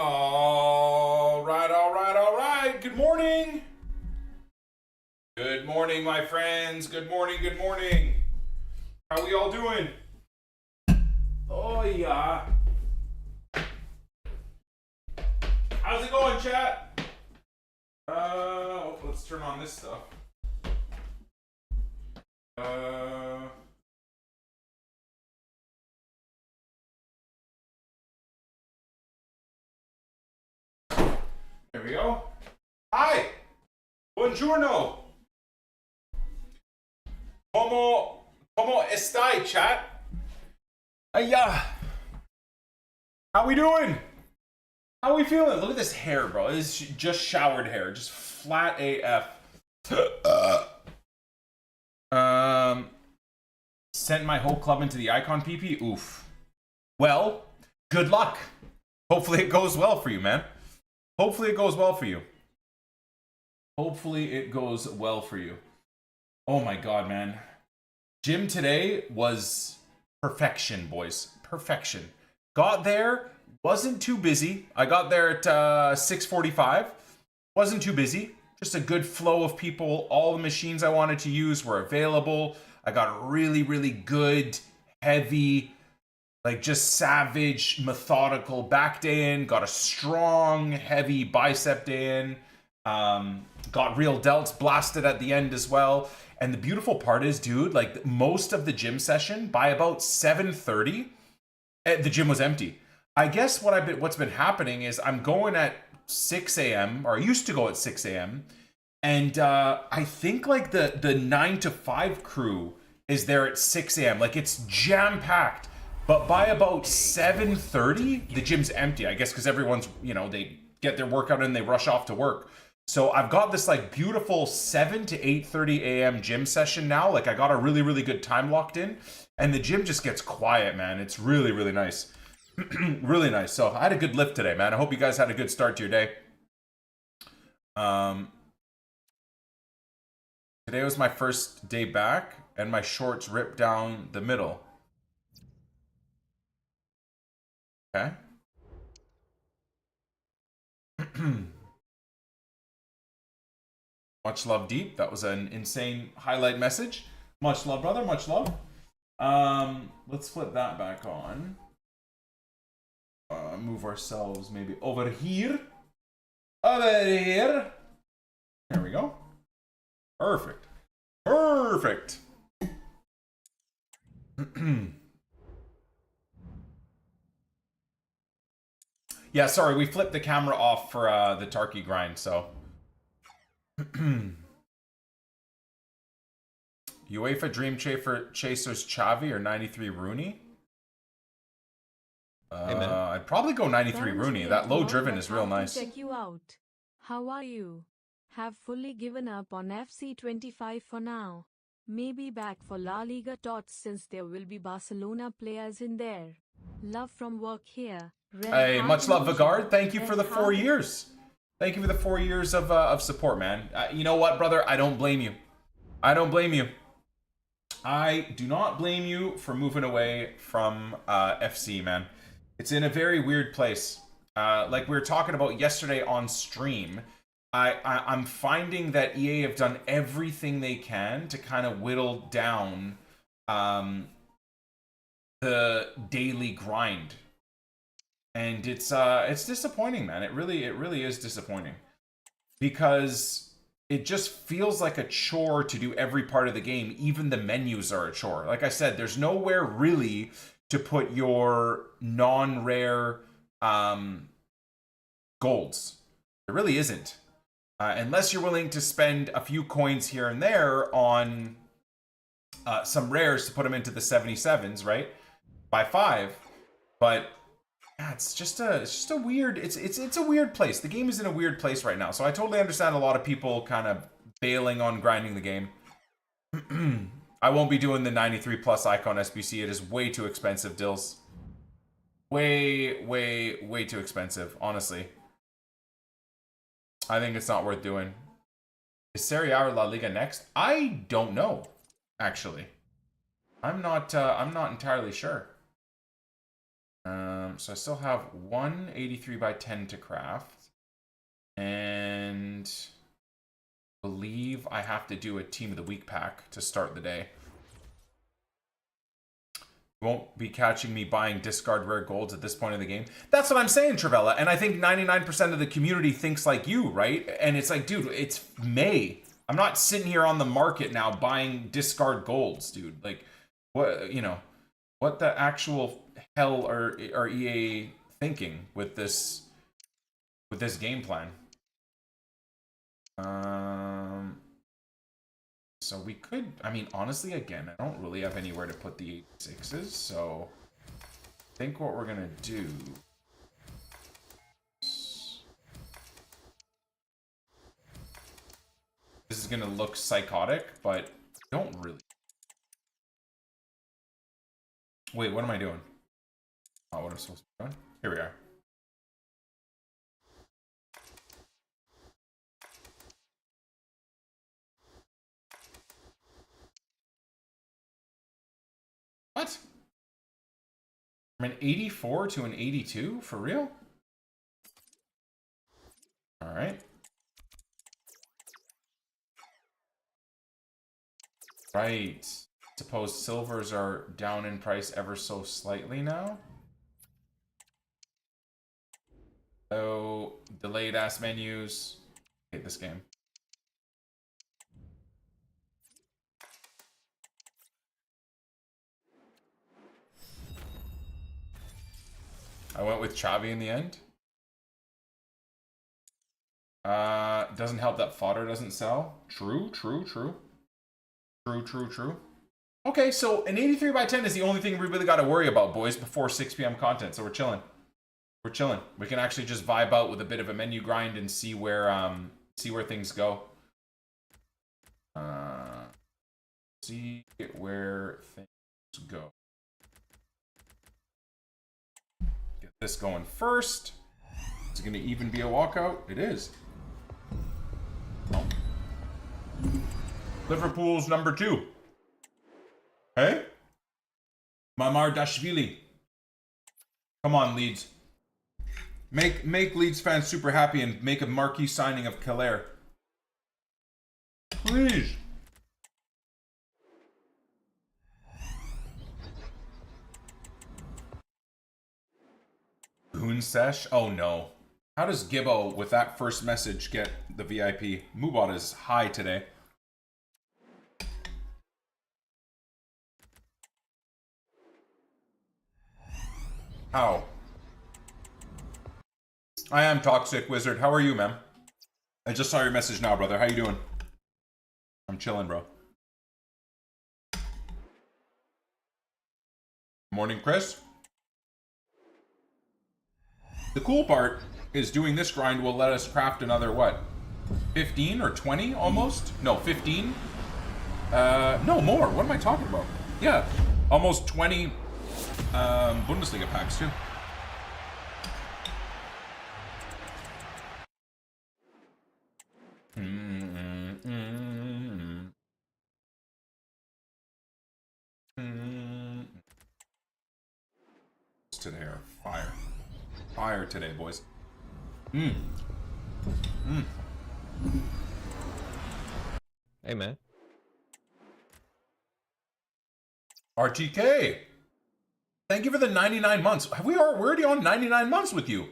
All right, all right, all right. Good morning. Good morning, my friends. Good morning, good morning. How we all doing? Oh, yeah. How's it going, chat? Let's turn on this stuff. There we go. Hi. Buongiorno. ¿Cómo estáis, chat? Yeah. How we doing? How we feeling? Look at this hair, bro. It's just showered hair, just flat AF. Sent my whole club into the icon PP. Oof. Well, good luck. Hopefully it goes well for you, man. Hopefully it goes well for you. Hopefully it goes well for you. Oh my god, man. Gym today was perfection, boys. Perfection. Got there, wasn't too busy. I got there at 6:45. Wasn't too busy. Just a good flow of people. All the machines I wanted to use were available. I got a really, really good, heavy, like just savage, methodical back day in. Got a strong, heavy bicep day in. Got real delts blasted at the end as well. And the beautiful part is, dude, like most of the gym session, by about 7:30, the gym was empty. I guess what's been happening is I'm going at 6 a.m. or I used to go at 6 a.m. And I think like the 9 to 5 crew is there at 6 a.m. Like it's jam packed. But by about 7:30, the gym's empty. I guess because everyone's, you know, they get their workout and they rush off to work. So I've got this like beautiful 7 to 8:30 a.m. gym session now. Like I got a really, really good time locked in. And the gym just gets quiet, man. It's really, really nice. Really nice. So I had a good lift today, man. I hope you guys had a good start to your day. Today was my first day back and my shorts ripped down the middle. Okay. Much love, Deep. That was an insane highlight message. Much love, brother. Much love. Let's flip that back on. Move ourselves maybe over here. Over here. There we go. Perfect. Perfect. Yeah, sorry, we flipped the camera off for the Tarky grind, so. UEFA Dream Chasers Xavi or 93 Rooney? I'd probably go 93 Rooney. That low driven is real nice. Check you out. How are you? Have fully given up on FC 25 for now. Maybe back for La Liga TOTS since there will be Barcelona players in there. Love from work here. Hey, much love, Vigard. Thank you for the 4 years. Thank you for the 4 years of support, man. You know what, brother? I don't blame you. I don't blame you. I do not blame you for moving away from FC, man. It's in a very weird place. Like we were talking about yesterday on stream, I'm finding that EA have done everything they can to kind of whittle down the daily grind. And it's disappointing, man. It really is disappointing. Because it just feels like a chore to do every part of the game. Even the menus are a chore. Like I said, there's nowhere really to put your non-rare golds. There really isn't. Unless you're willing to spend a few coins here and there on some rares to put them into the 77s, right? By 5. But yeah, it's just a weird, it's a weird place. The game is in a weird place right now. So I totally understand a lot of people kind of bailing on grinding the game. I won't be doing the 93 plus icon SBC. It is way too expensive, Dills. Way too expensive, honestly. I think it's not worth doing. Is Serie A or La Liga next? I don't know, actually. I'm not entirely sure. So I still have one 83 by 10 to craft. And believe I have to do a Team of the Week pack to start the day. Won't be catching me buying discard rare golds at this point in the game. That's what I'm saying, Travella. And I think 99% of the community thinks like you, right? And it's like, dude, it's May. I'm not sitting here on the market now buying discard golds, dude. Like, what, you know, what the actual hell are EA thinking with this game plan? So we could, I mean, honestly, again, I don't really have anywhere to put the 86s, so I think what we're gonna do, this is gonna look psychotic, but don't really. Wait, what am I doing? Oh, what am I supposed to be doing? Here we are. What? From an 84 to an 82? For real? Alright. Right. Suppose silvers are down in price ever so slightly now. Oh, delayed ass menus. I hate this game. I went with Xavi in the end. Doesn't help that fodder doesn't sell. True. Okay, so an 83 by 10 is the only thing we really got to worry about, boys, before 6 p.m. content. So we're chilling. We're chilling. We can actually just vibe out with a bit of a menu grind and see where things go. See where things go. Get this going first. Is it going to even be a walkout? It is. Oh. Liverpool's number 2. Hey? Mamardashvili. Come on, Leeds. Make Leeds fans super happy and make a marquee signing of Keller. Please. Goon sesh? Oh no. How does Gibbo with that first message get the VIP? Mubot is high today. How? I am Toxic Wizard. How are you, man? I just saw your message now, brother. How you doing? I'm chilling, bro. Morning, Chris. The cool part is doing this grind will let us craft another, what? 15 or 20 almost? No, 15? No, more. What am I talking about? Yeah, almost 20 Bundesliga packs, too. Today are fire. Fire today, boys. Hey, man. RTK. Thank you for the 99 months. We're already on 99 months with you.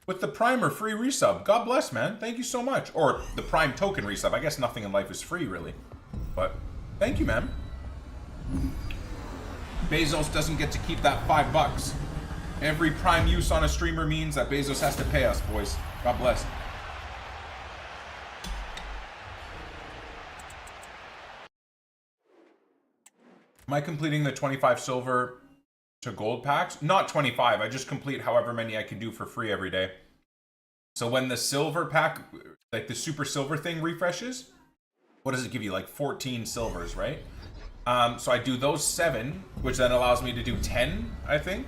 With the Primer free resub. God bless, man. Thank you so much. Or the Prime token resub. I guess nothing in life is free, really. But thank you, man. Bezos doesn't get to keep that $5. Every Prime use on a streamer means that Bezos has to pay us, boys. God bless. Am I completing the 25 silver to gold packs? Not 25. I just complete however many I can do for free every day. So when the silver pack, like the super silver thing refreshes, what does it give you? Like 14 silvers, right? So I do those 7, which then allows me to do 10, I think.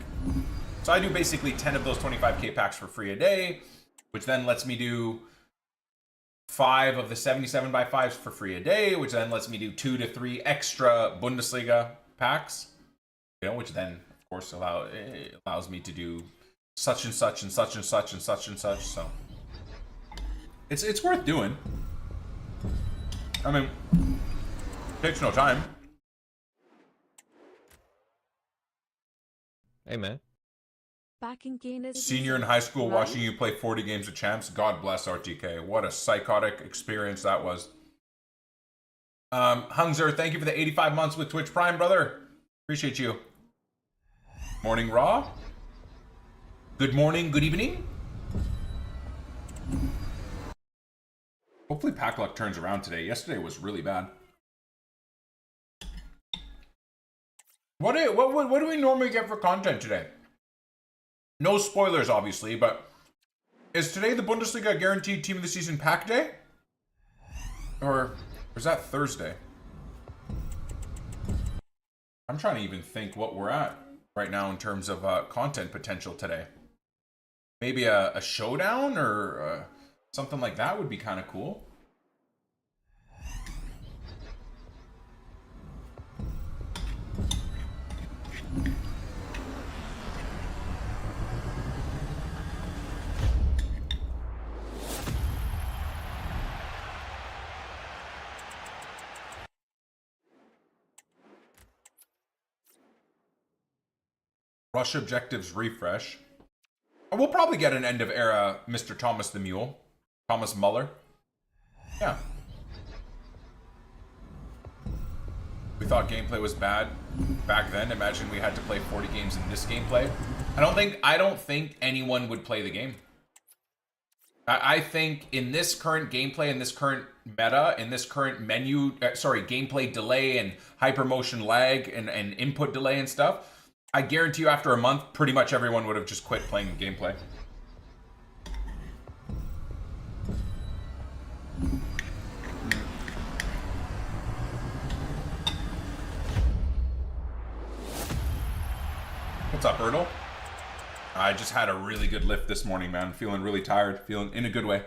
So I do basically 10 of those 25k packs for free a day, which then lets me do 5 of the 77 by 5s for free a day, which then lets me do 2 to 3 extra Bundesliga packs, you know, which then, of course, it allows me to do such and such and such and such and such and such. So it's worth doing. I mean, it takes no time. Hey, man. Back in Canada. Senior in high school, watching you play 40 games of champs. God bless RTK. What a psychotic experience that was. Hungzer, thank you for the 85 months with Twitch Prime, brother. Appreciate you. Morning, Raw. Good morning, good evening. Hopefully Pack Luck turns around today. Yesterday was really bad. What do we normally get for content today? No spoilers, obviously, but is today the Bundesliga guaranteed team of the season pack day? Or is that Thursday? I'm trying to even think what we're at right now in terms of content potential today. Maybe a showdown or something like that would be kind of cool. Rush objectives refresh. We'll probably get an end of era Mr. Thomas the Mule. Thomas Muller. Yeah. We thought gameplay was bad back then. Imagine we had to play 40 games in this gameplay. I don't think anyone would play the game. I think in this current gameplay, in this current meta, in this current gameplay delay and hypermotion lag and input delay and stuff, I guarantee you after a month, pretty much everyone would have just quit playing the gameplay. What's up, Ertl? I just had a really good lift this morning, man. Feeling really tired. Feeling in a good way.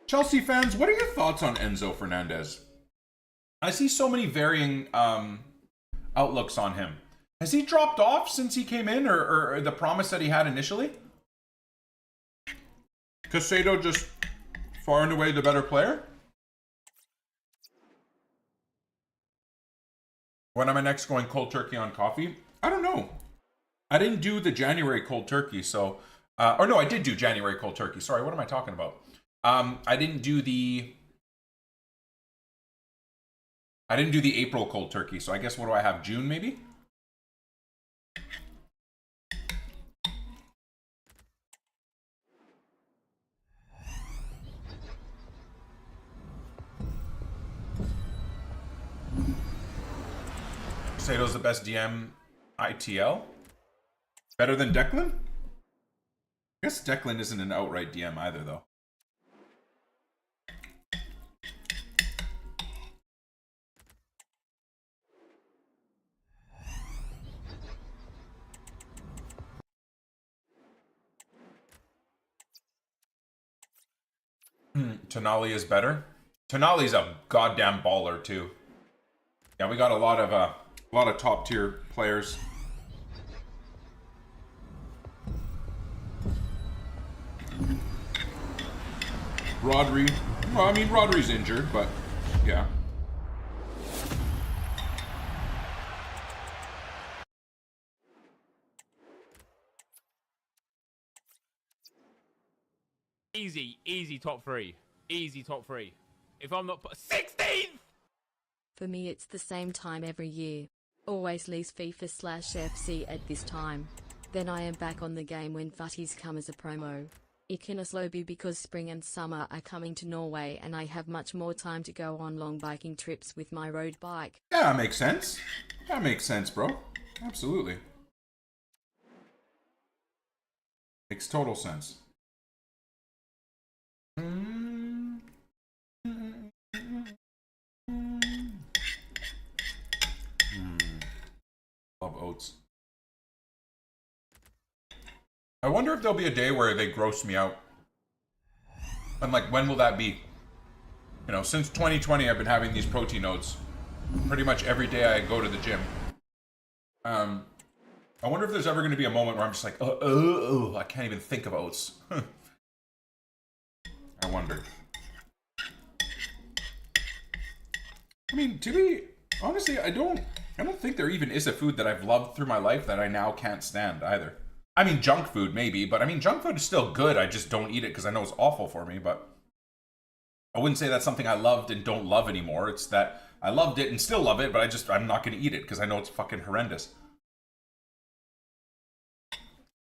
Chelsea fans, what are your thoughts on Enzo Fernandez? I see so many varying outlooks on him. Has he dropped off since he came in, or the promise that he had initially? Casado just far and away the better player? When am I next going cold turkey on coffee? I don't know. I didn't do the January cold turkey, so... or no, I did do January cold turkey. Sorry, what am I talking about? I didn't do the April cold turkey, so I guess what do I have? June maybe? Casato's the best DM ITL? Better than Declan? I guess Declan isn't an outright DM either, though. Tonali is better. Tonali's a goddamn baller too. Yeah, we got a lot of top tier players. Rodri. Well, I mean Rodri's injured, but yeah. Easy top three. Easy top three. If I'm not 16th! For me, it's the same time every year. Always leaves FIFA/FC at this time. Then I am back on the game when Futties come as a promo. It can slow be because spring and summer are coming to Norway and I have much more time to go on long biking trips with my road bike. Yeah, that makes sense. That makes sense, bro. Absolutely. Makes total sense. Love oats. I wonder if there'll be a day where they gross me out. I'm like, when will that be? You know, since 2020, I've been having these protein oats. Pretty much every day I go to the gym. I wonder if there's ever going to be a moment where I'm just like, I can't even think of oats. I wonder. I mean, to be honestly, I don't think there even is a food that I've loved through my life that I now can't stand either. I mean, junk food maybe, but I mean, junk food is still good. I just don't eat it because I know it's awful for me, but I wouldn't say that's something I loved and don't love anymore. It's that I loved it and still love it, but I'm not going to eat it because I know it's fucking horrendous.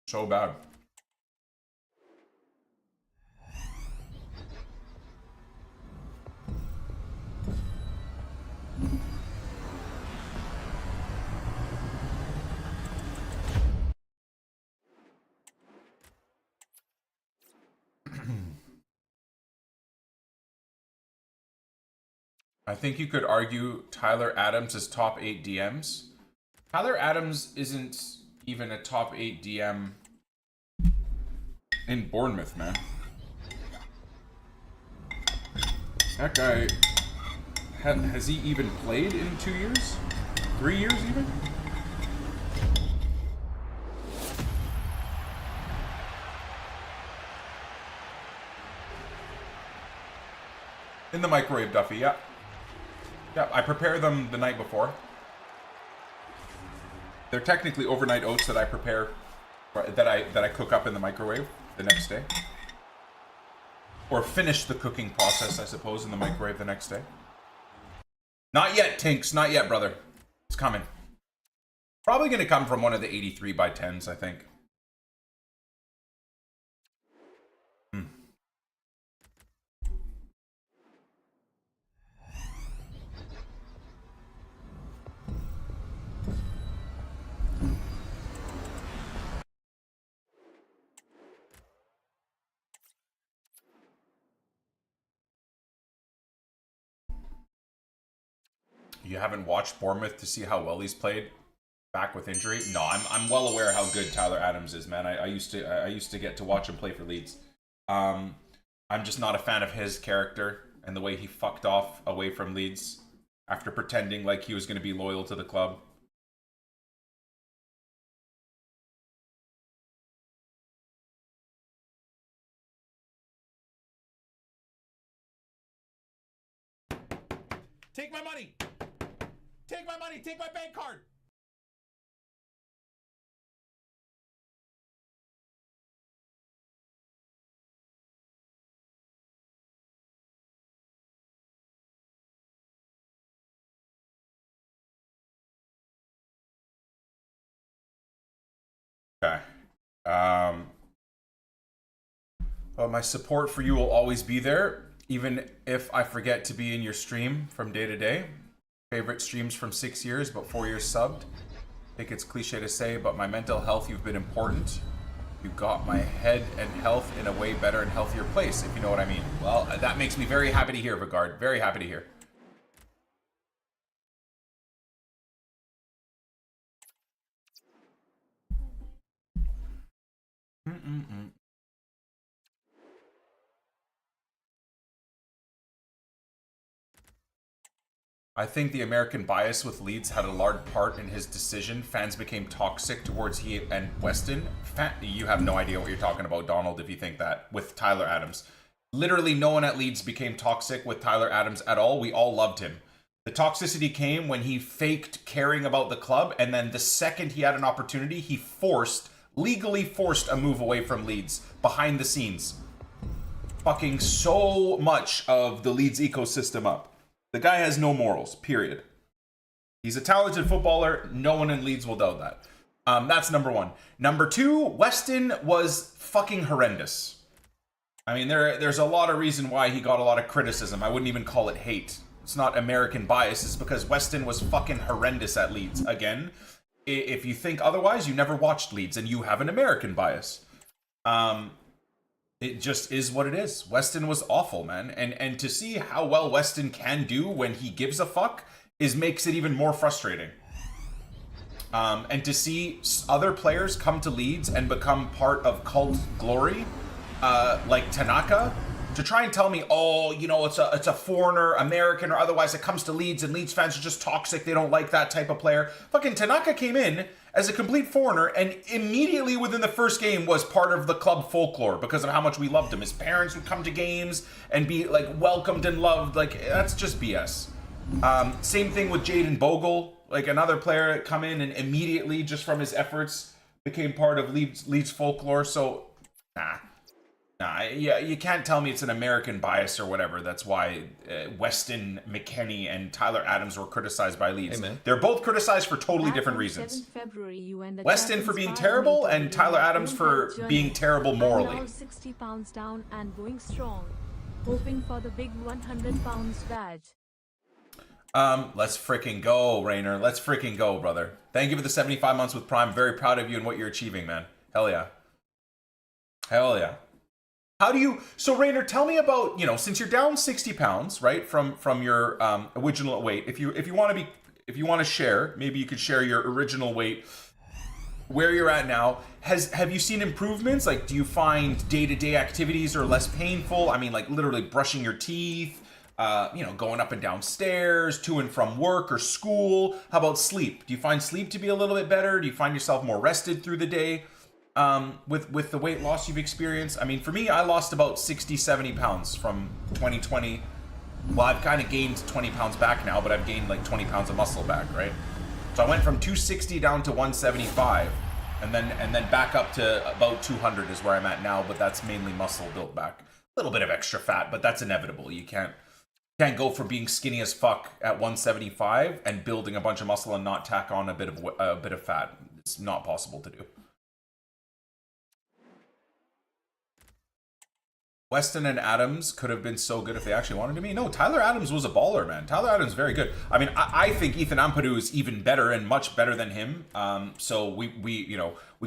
So bad. I think you could argue Tyler Adams is top 8 DMs. Tyler Adams isn't even a top 8 DM in Bournemouth, man. That guy, has he even played in 2 years? 3 years even? In the microwave, Duffy, yeah. Yeah, I prepare them the night before. They're technically overnight oats that I prepare, that I cook up in the microwave the next day. Or finish the cooking process, I suppose, in the microwave the next day. Not yet, Tinks. Not yet, brother. It's coming. Probably going to come from one of the 83 by 10s, I think. You haven't watched Bournemouth to see how well he's played back with injury? No, I'm well aware how good Tyler Adams is, man. I used to get to watch him play for Leeds. I'm just not a fan of his character and the way he fucked off away from Leeds after pretending like he was going to be loyal to the club. Take my money! Take my money! Take my bank card! Okay. Well, my support for you will always be there, even if I forget to be in your stream from day to day. Favorite streams from 6 years, but 4 years subbed. I think it's cliche to say, but my mental health, you've been important. You got my head and health in a way better and healthier place, if you know what I mean. Well, that makes me very happy to hear, Vigard. Very happy to hear. I think the American bias with Leeds had a large part in his decision. Fans became toxic towards he and Weston. You have no idea what you're talking about, Donald, if you think that, with Tyler Adams. Literally no one at Leeds became toxic with Tyler Adams at all. We all loved him. The toxicity came when he faked caring about the club, and then the second he had an opportunity, he legally forced a move away from Leeds, behind the scenes. Fucking so much of the Leeds ecosystem up. The guy has no morals, period. He's a talented footballer. No one in Leeds will doubt that. That's number one. Number two, Weston was fucking horrendous. I mean, there's a lot of reason why he got a lot of criticism. I wouldn't even call it hate. It's not American bias. It's because Weston was fucking horrendous at Leeds. Again, if you think otherwise, you never watched Leeds and you have an American bias. It just is what it is. Weston was awful, man. And to see how well Weston can do when he gives a fuck makes it even more frustrating. And to see other players come to Leeds and become part of cult glory, like Tanaka, to try and tell me, oh, you know, it's a foreigner, American or otherwise, that comes to Leeds and Leeds fans are just toxic. They don't like that type of player. Fucking Tanaka came in as a complete foreigner and immediately within the first game was part of the club folklore because of how much we loved him. His parents would come to games and be like welcomed and loved. Like, that's just BS. Same thing with Jayden Bogle, like another player that come in and immediately just from his efforts became part of Leeds folklore. So, yeah, you can't tell me it's an American bias or whatever. That's why Weston McKennie and Tyler Adams were criticized by Leeds. Hey, man. They're both criticized for totally different reasons. Weston for being terrible and Tyler Adams for being terrible morally. Now 60 pounds down and going strong, hoping for the big 100 pounds badge. Let's freaking go, Rainer. Let's freaking go, brother. Thank you for the 75 months with Prime. Very proud of you and what you're achieving, man. Hell yeah. Hell yeah. How do you, so Rainer, tell me about, you know, since you're down 60 pounds, right, from your original weight, if you want to share, maybe you could share your original weight, where you're at now. Have you seen improvements? Like, do you find day-to-day activities are less painful? I mean, like literally brushing your teeth, you know, going up and down stairs, to and from work or school. How about sleep? Do you find sleep to be a little bit better? Do you find yourself more rested through the day? With the weight loss you've experienced? I mean, for me, I lost about 60-70 pounds from 2020. Well, I've kind of gained 20 pounds back now, but I've gained like 20 pounds of muscle back, right? So I went from 260 down to 175, and then back up to about 200 is where I'm at now, but that's mainly muscle built back. A little bit of extra fat, but that's inevitable. You can't go from being skinny as fuck at 175 and building a bunch of muscle and not tack on a bit of fat. It's not possible to do. Weston and Adams could have been so good if they actually wanted to be. No, Tyler Adams was a baller, man. Tyler Adams is very good. I mean, I think Ethan Ampadu is even better and much better than him. So we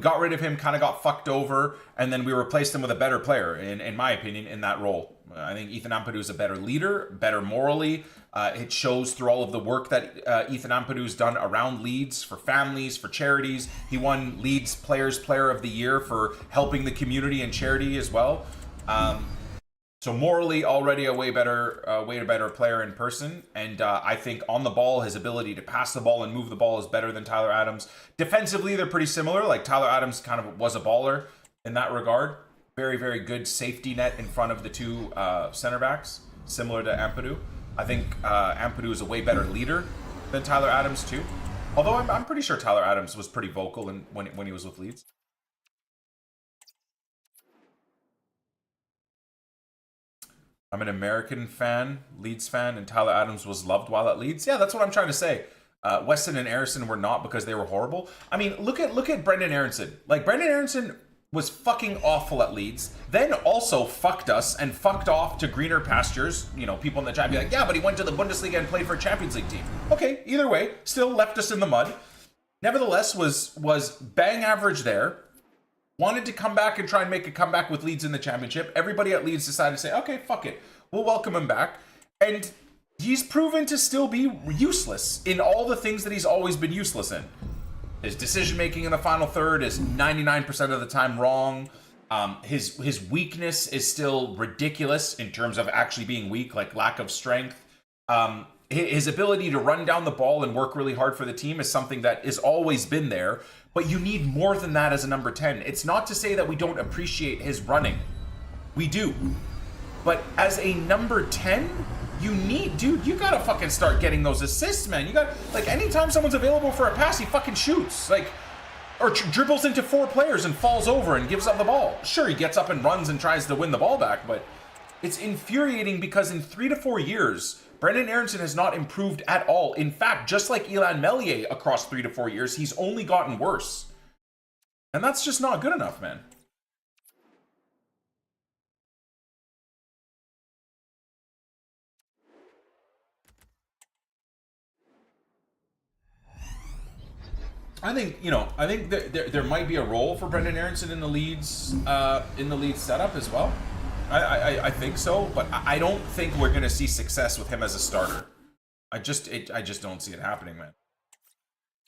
got rid of him, kind of got fucked over, and then we replaced him with a better player, in my opinion, in that role. I think Ethan Ampadu is a better leader, better morally. It shows through all of the work that Ethan Ampadu's done around Leeds, for families, for charities. He won Leeds Players Player of the Year for helping the community and charity as well. So morally, already a way better player in person, and I think on the ball, his ability to pass the ball and move the ball is better than Tyler Adams. Defensively, they're pretty similar. Like Tyler Adams kind of was a baller in that regard. Very, very good safety net in front of the two center backs, similar to Ampadu. I think Ampadu is a way better leader than Tyler Adams too. Although I'm pretty sure Tyler Adams was pretty vocal when he was with Leeds. I'm an American fan, Leeds fan, and Tyler Adams was loved while at Leeds. Yeah, that's what I'm trying to say. Weston and Aronson were not because they were horrible. I mean, look at Brendan Aronson. Like, Brendan Aronson was fucking awful at Leeds, then also fucked us and fucked off to greener pastures. You know, people in the chat be like, yeah, but he went to the Bundesliga and played for a Champions League team. Okay, either way, still left us in the mud. Nevertheless, was bang average there. Wanted to come back and try and make a comeback with Leeds in the championship. Everybody at Leeds decided to say, okay, fuck it. We'll welcome him back. And he's proven to still be useless in all the things that he's always been useless in. His decision-making in the final third is 99% of the time wrong. His weakness is still ridiculous in terms of actually being weak, like lack of strength. His ability to run down the ball and work really hard for the team is something that has always been there. But you need more than that as a number 10. It's not to say that we don't appreciate his running. We do. But as a number 10, you gotta fucking start getting those assists, man. You got, like, anytime someone's available for a pass, he fucking shoots. Like, or dribbles into 4 players and falls over and gives up the ball. Sure, he gets up and runs and tries to win the ball back, but it's infuriating because in 3 to 4 years, Brendan Aronson has not improved at all. In fact, just like Ilan Meslier across 3 to 4 years, he's only gotten worse. And that's just not good enough, man. I think, you know, I think there might be a role for Brendan Aronson in the Leeds setup as well. I think so, but I don't think we're gonna see success with him as a starter. I just don't see it happening, man.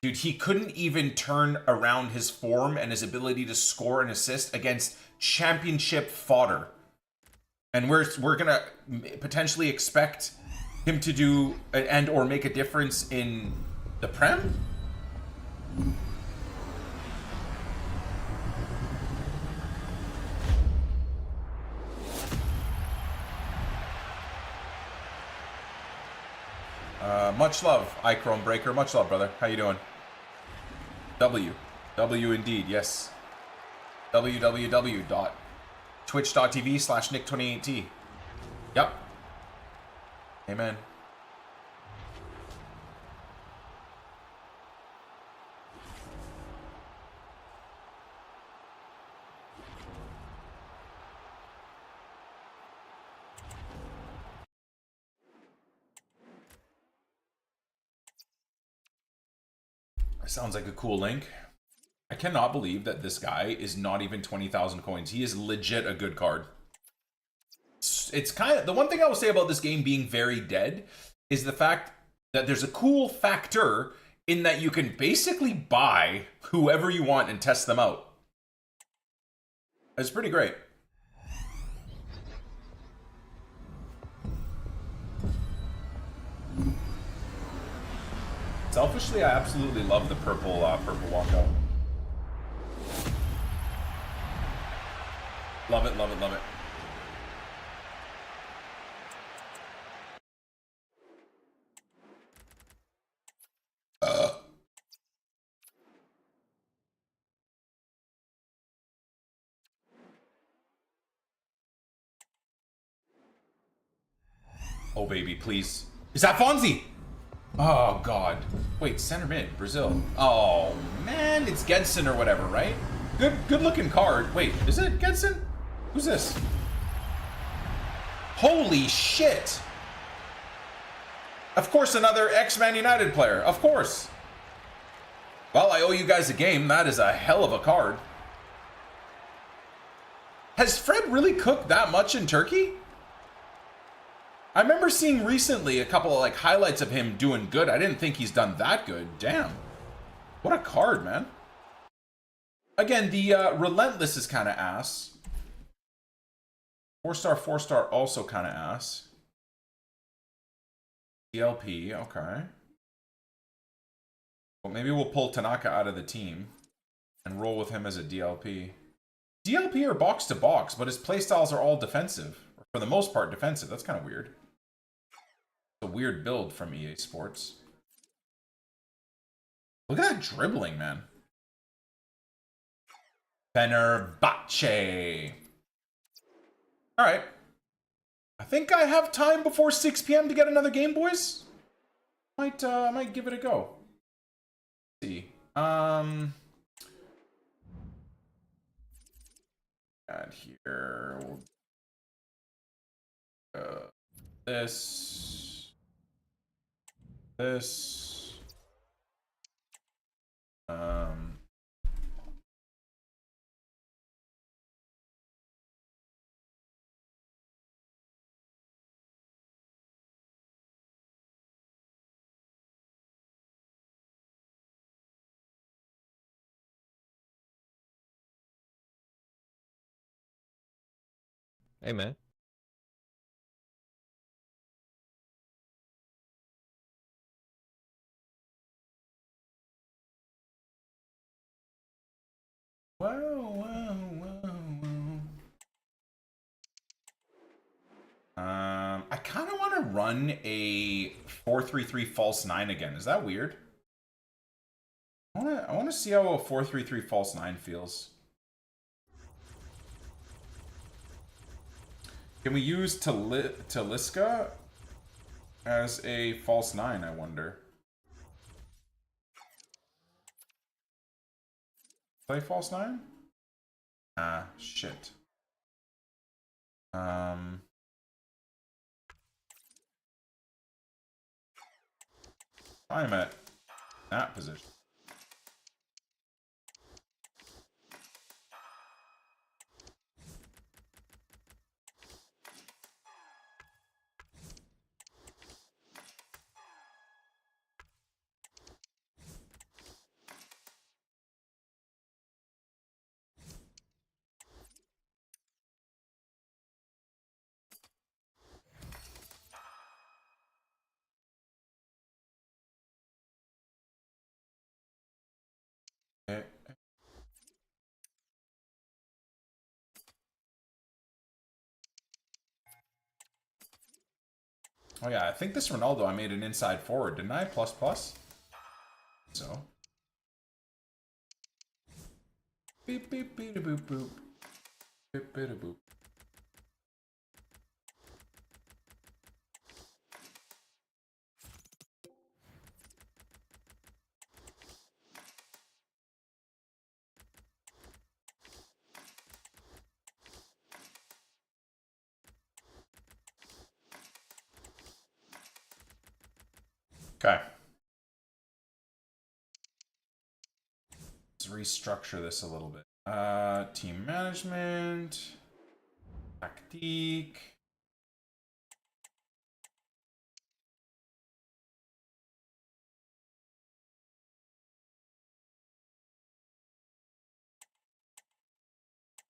Dude, he couldn't even turn around his form and his ability to score and assist against championship fodder. And we're gonna potentially expect him to do and or make a difference in the Prem? Much love, Ichrome Breaker. Much love, brother. How you doing? W indeed, yes. www.twitch.tv/NICK28T. Yep. Amen. Sounds like a cool link. I cannot believe that this guy is not even 20,000 coins. He is legit a good card. It's kind of the one thing I will say about this game being very dead is the fact that there's a cool factor in that you can basically buy whoever you want and test them out. It's pretty great. Selfishly, I absolutely love the purple walkout. Love it, love it, love it. Oh, baby, please. Is that Fonzie? Oh, God. Wait, center mid, Brazil. Oh, man, it's Gedson or whatever, right? Good looking card. Wait, is it Gedson? Who's this? Holy shit. Of course, another ex-Man United player. Of course. Well, I owe you guys a game. That is a hell of a card. Has Fred really cooked that much in Turkey? I remember seeing recently a couple of like highlights of him doing good. I didn't think he's done that good. Damn. What a card, man. Again, the Relentless is kind of ass. 4-star, 4-star also kind of ass. DLP, okay. Well, maybe we'll pull Tanaka out of the team and roll with him as a DLP. DLP or box to box, but his playstyles are all defensive. For the most part, defensive. That's kind of weird. A weird build from EA Sports. Look at that dribbling, man. Fenerbahce. All right. I think I have time before 6 p.m. to get another game, boys. Might give it a go. Let's see. And here we'll this. Hey, man. I kind of want to run a 4-3-3 false 9 again. Is that weird? I want to see how a 4-3-3 false 9 feels. Can we use Talisca as a false 9, I wonder? Play false 9? Ah, shit. I'm at that position. Oh yeah, I think this Ronaldo I made an inside forward, didn't I? Plus plus. So. Beep beep beep boop boop. Beep beep boop. Okay. Let's restructure this a little bit. Team management. Tactique.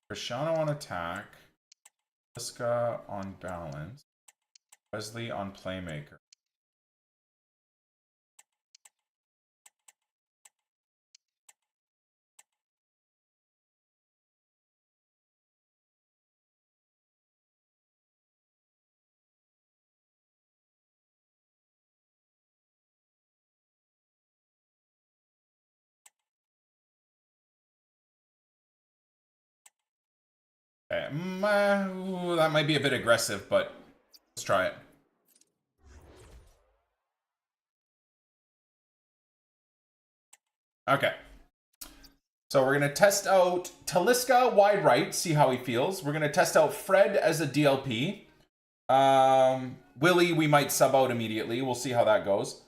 Cristiano on attack. Liska on balance. Wesley on playmaker. Okay. Ooh, that might be a bit aggressive, but let's try it. Okay. So we're going to test out Talisca wide right, see how he feels. We're going to test out Fred as a DLP. Willie, we might sub out immediately. We'll see how that goes.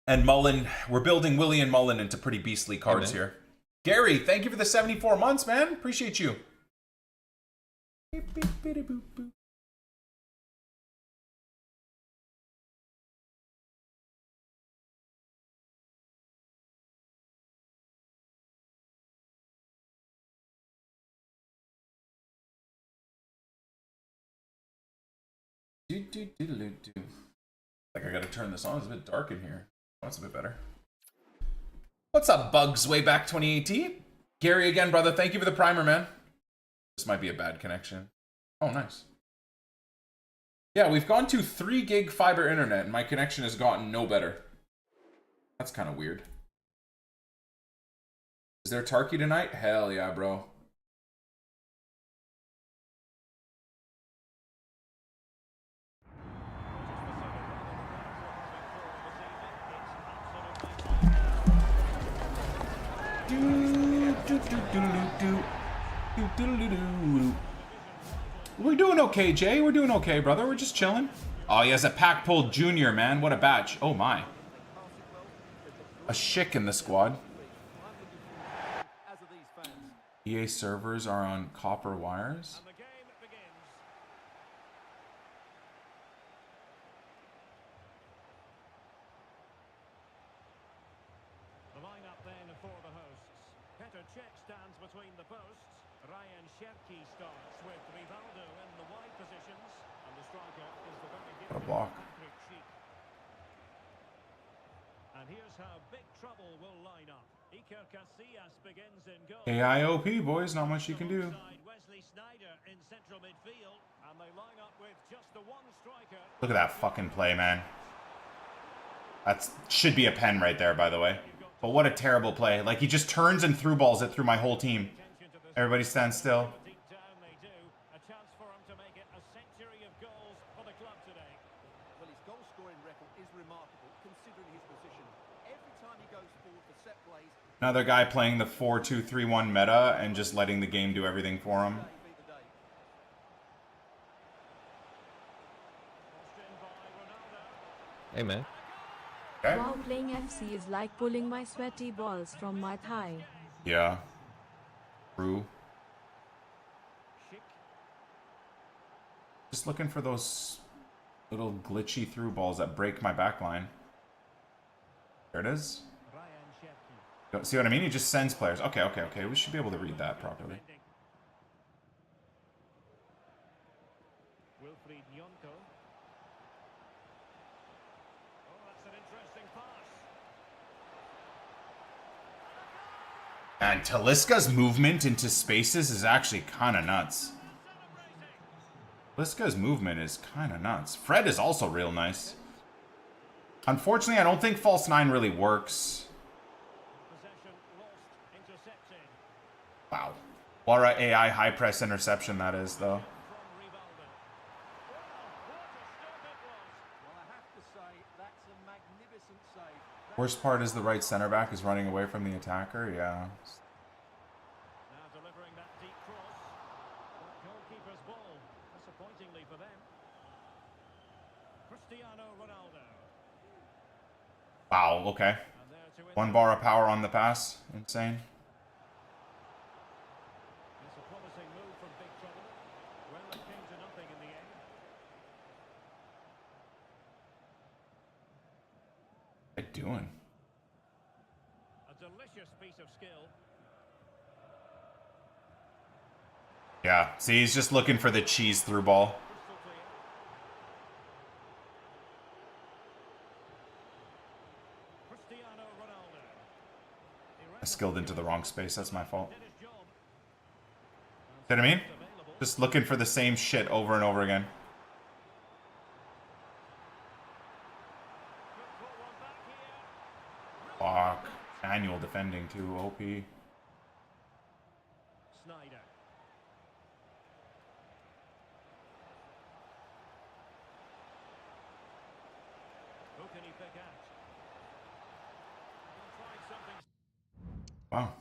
And Mullen, we're building Willie and Mullen into pretty beastly cards here. Gary, thank you for the 74 months, man. Appreciate you. Beep, beep, beep, boop, boop. I think I gotta turn this on. It's a bit dark in here. Oh, it's a bit better. What's up, Bugs? Way back 2018. Gary again, brother. Thank you for the primer, man. This might be a bad connection. Oh, nice. Yeah, we've gone to 3 gig fiber internet, and my connection has gotten no better. That's kind of weird. Is there Tarky tonight? Hell yeah, bro. We're doing okay, Jay. We're doing okay, brother. We're just chilling. Oh, he has a pack pulled junior, man. What a batch. Oh, my. A Schick in the squad. EA servers are on copper wires. What a block. And here's how big trouble will line up. Iker Casillas begins in goal. AIOP, boys, not much you can do. Look at that fucking play, man. That should be a pen right there, by the way. But what a terrible play. Like, he just turns and through balls it through my whole team. Everybody stand still. Another guy playing the 4-2-3-1 meta and just letting the game do everything for him. Hey, man. Okay. Wow, playing FC is like pulling my sweaty balls from my thigh. Yeah. True. Just looking for those little glitchy through balls that break my backline. There it is. See what I mean? He just sends players. Okay, okay, okay. We should be able to read that properly. And Talisca's movement into spaces is actually kind of nuts. Liska's movement is kind of nuts. Fred is also real nice. Unfortunately, I don't think false 9 really works. Wow. What a AI high press interception that is, though. Worst part is the right center back is running away from the attacker. Yeah. Wow, okay. 1 bar of power on the pass. Insane. What are they doing? A delicious piece of skill. Yeah, see, he's just looking for the cheese through ball. I skilled into the wrong space. That's my fault. See what I mean? Just looking for the same shit over and over again. Fuck. Manual defending too. OP. Snyder. Who can he pick out? He'll try something. Wow.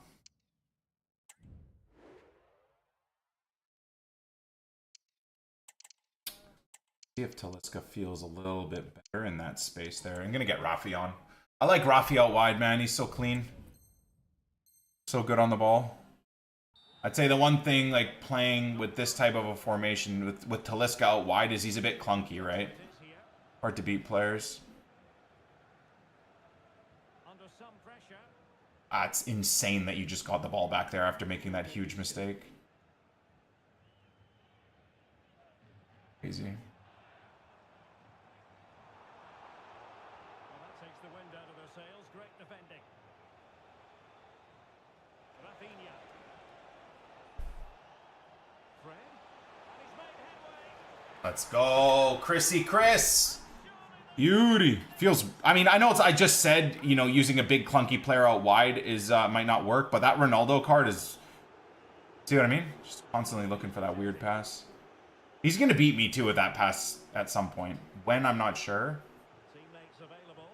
See if Talisca feels a little bit better in that space there. I'm gonna get Rafi on. I like Rafi out wide, man. He's so clean. So good on the ball. I'd say the one thing, like, playing with this type of a formation with Talisca out wide is he's a bit clunky, right? Hard to beat players. Under some pressure. It's insane that you just got the ball back there after making that huge mistake. Crazy. Well, that takes the wind out of their sails. Great defending. Rafinha. Fred. And he's made headway. Let's go, Chrissy Chris. Beauty. Feels, I mean, I know I just said, you know, using a big clunky player out wide is might not work, but that Ronaldo card is, see what I mean? Just constantly looking for that weird pass. He's going to beat me too with that pass at some point. When, I'm not sure. Teammates available.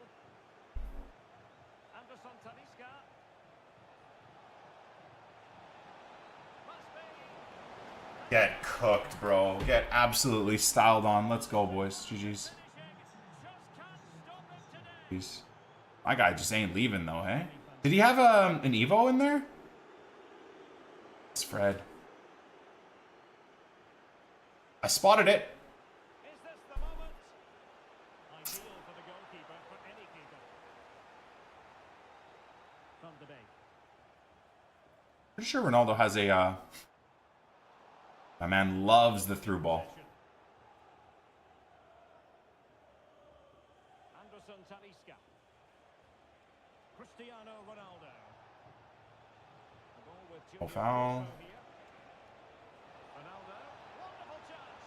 Anderson Talisca. Must be. Get cooked, bro. Get absolutely styled on. Let's go, boys. GG's. Jeez. My guy just ain't leaving, though, hey? Did he have an Evo in there? It's Fred. I spotted it. Is this the moment? Ideal for the goalkeeper, for any keeper. From the bay. Pretty sure Ronaldo has a, my man loves the through ball. Anderson Talisca. Cristiano Ronaldo. The ball with No Julian foul. Ronaldo here. Ronaldo. Wonderful chance.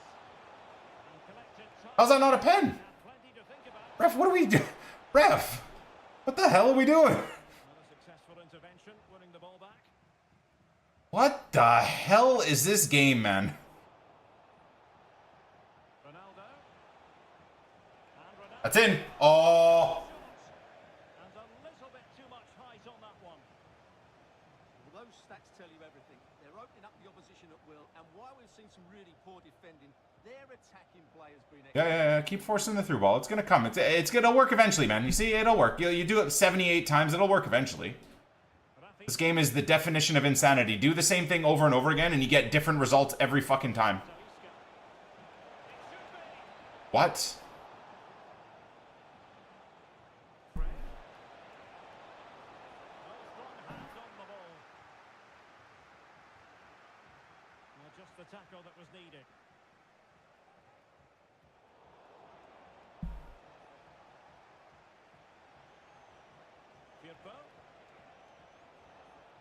And collected top. How's that not a pen? And plenty to think about. Ref, what are we doing? Ref, what the hell are we doing? Another successful intervention, winning the ball back. What the hell is this game, man? Ronaldo. And Ronaldo. That's in. Oh. And a little bit too much height on that one. Well, those stats tell you everything. They're opening up the opposition at will, and while we've seen some really poor defending, their attacking play has been Yeah. Keep forcing the through ball. It's gonna come. It's gonna work eventually, man. You see, it'll work. You do it 78 times, it'll work eventually. This game is the definition of insanity. Do the same thing over and over again, and you get different results every fucking time. What? Just the tackle that was needed.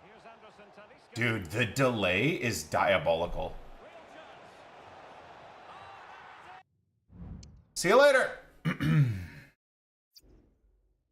Here's Anderson Talisca. Dude, the delay is diabolical. Real chance. See you later.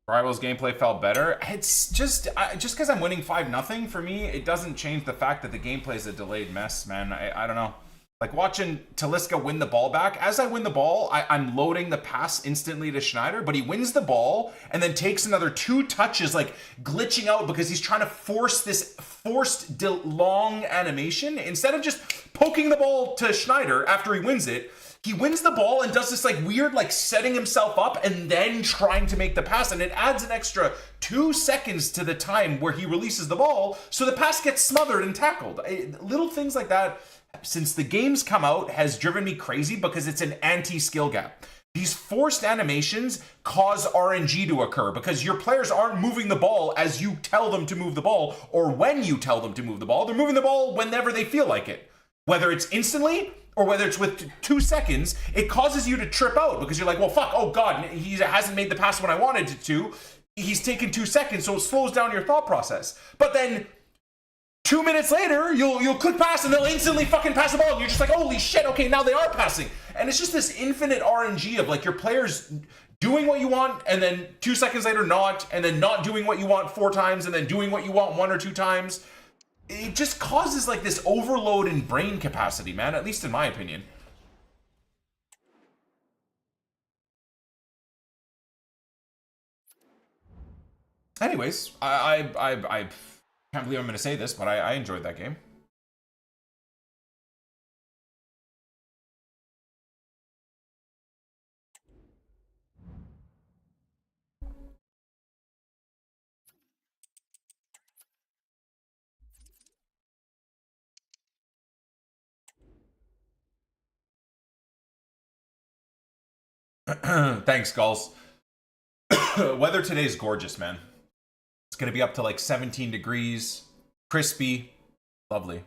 Rivals gameplay felt better. It's just because I'm winning 5-0 for me, it doesn't change the fact that the gameplay is a delayed mess, man. I don't know. Like watching Talisca win the ball back. As I win the ball, I'm loading the pass instantly to Schneider, but he wins the ball and then takes another 2 touches, like glitching out because he's trying to force this forced long animation. Instead of just poking the ball to Schneider after he wins it, he wins the ball and does this like weird like setting himself up and then trying to make the pass, and it adds an extra 2 seconds to the time where he releases the ball, so the pass gets smothered and tackled. Little things like that since the game's come out has driven me crazy because it's an anti-skill gap. These forced animations cause RNG to occur because your players aren't moving the ball as you tell them to move the ball or when you tell them to move the ball. They're moving the ball whenever they feel like it. Whether it's instantly or whether it's with 2 seconds, it causes you to trip out because you're like, well, fuck, oh God, he hasn't made the pass when I wanted it to. He's taken 2 seconds, so it slows down your thought process. But then 2 minutes later, you'll click pass and they'll instantly fucking pass the ball. And you're just like, holy shit, okay, now they are passing. And it's just this infinite RNG of like your players doing what you want and then 2 seconds later not, and then not doing what you want 4 times and then doing what you want 1 or 2 times. It just causes like this overload in brain capacity, man, at least in my opinion. Anyways, I can't believe I'm going to say this, but I enjoyed that game. Thanks, Gulls. Weather today is gorgeous, man. It's going to be up to like 17 degrees, crispy, lovely.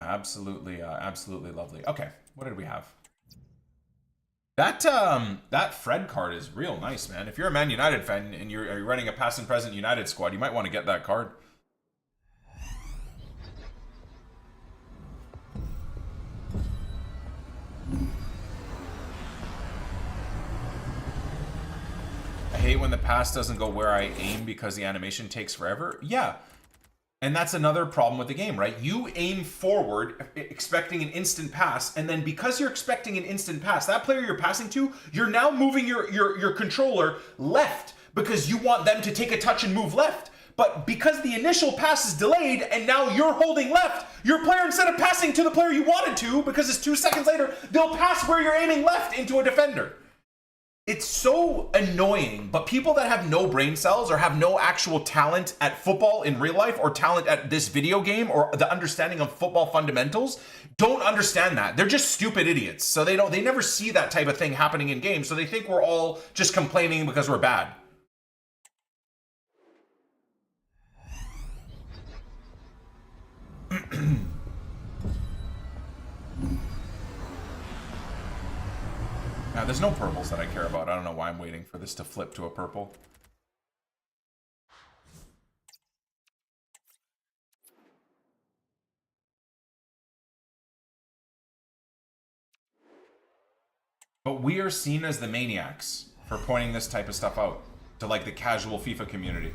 Absolutely, absolutely lovely. Okay, what did we have? That Fred card is real nice, man. If you're a Man United fan and you're running a past and present United squad, you might want to get that card. I hate when the pass doesn't go where I aim because the animation takes forever. Yeah. And that's another problem with the game, right? You aim forward expecting an instant pass, and then because you're expecting an instant pass, that player you're passing to, you're now moving your controller left because you want them to take a touch and move left. But because the initial pass is delayed and now you're holding left, your player, instead of passing to the player you wanted to, because it's 2 seconds later, they'll pass where you're aiming left into a defender. It's so annoying, but people that have no brain cells or have no actual talent at football in real life or talent at this video game or the understanding of football fundamentals don't understand that. They're just stupid idiots. So they never see that type of thing happening in games. So they think we're all just complaining because we're bad. Now, there's no purples that I care about. I don't know why I'm waiting for this to flip to a purple. But we are seen as the maniacs for pointing this type of stuff out to like the casual FIFA community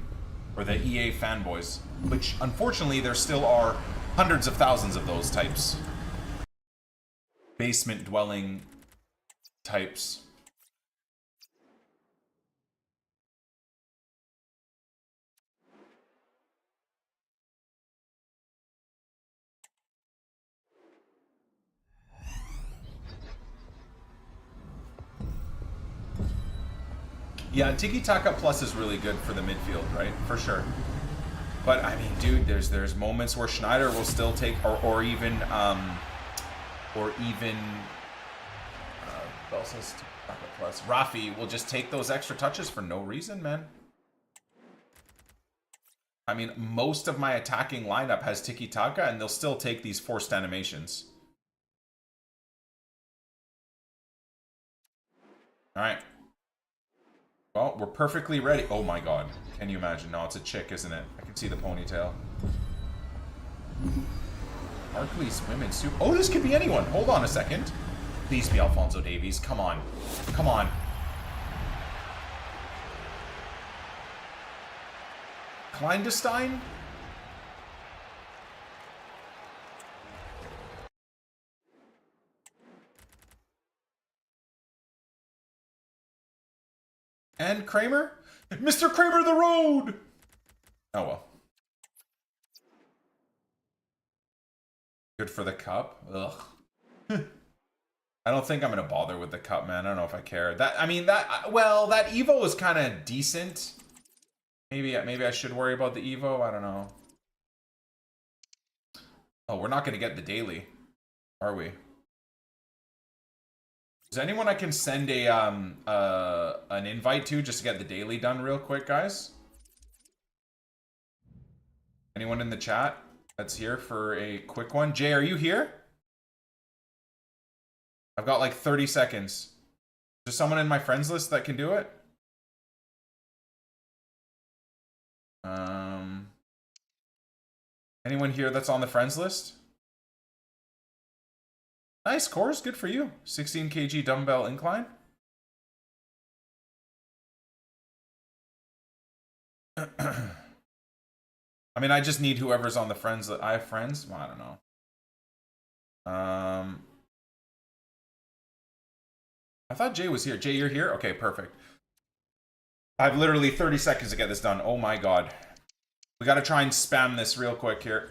or the EA fanboys, which unfortunately there still are hundreds of thousands of those types. Basement dwelling types. Yeah, Tiki Taka Plus is really good for the midfield, right? For sure. But I mean, dude, there's moments where Schneider will still take, or even Belsa's Taka Plus. Rafi will just take those extra touches for no reason, man. I mean, most of my attacking lineup has Tiki Taka, and they'll still take these forced animations. All right. Well, we're perfectly ready. Oh my god. Can you imagine? No, it's a chick, isn't it? I can see the ponytail. Barclays Women's Super. Oh, this could be anyone. Hold on a second. Please be Alphonso Davies. Come on. Come on. Clandestine? And Kramer? Mr. Kramer the Road! Oh well. Good for the cup. Ugh. I don't think I'm gonna bother with the cup, man. I don't know if I care. That Evo was kind of decent. Maybe I should worry about the Evo. I don't know. Oh, we're not gonna get the daily, are we? Is there anyone I can send an invite to just to get the daily done real quick, guys? Anyone in the chat that's here for a quick one? Jay, are you here? I've got like 30 seconds. Is there someone in my friends list that can do it? Anyone here that's on the friends list? Nice, Cores. Good for you. 16 kg dumbbell incline. I mean, I just need whoever's on the friends that I have friends. Well, I don't know. I thought Jay was here. Jay, you're here? Okay, perfect. I have literally 30 seconds to get this done. Oh my god. We gotta try and spam this real quick here.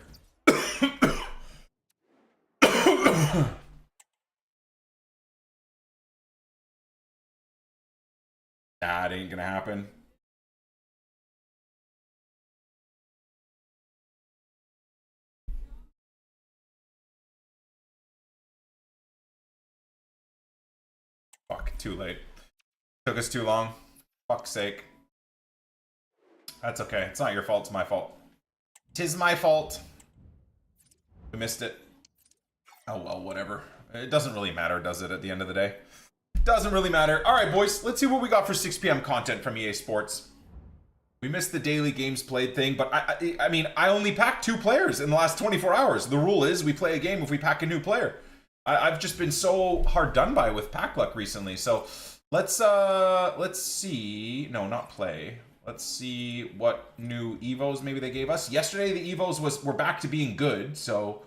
Nah, it ain't gonna happen. Fuck, too late. Took us too long. Fuck's sake. That's okay. It's not your fault, it's my fault. 'Tis my fault. We missed it. Oh well, whatever. It doesn't really matter, does it, at the end of the day? Doesn't really matter. Alright, boys, let's see what we got for 6 p.m. content from EA Sports. We missed the daily games played thing, but I mean, I only packed 2 players in the last 24 hours. The rule is we play a game if we pack a new player. I've just been so hard done by with pack luck recently, so let's see. No, not play. Let's see what new Evos maybe they gave us. Yesterday, the Evos were back to being good, so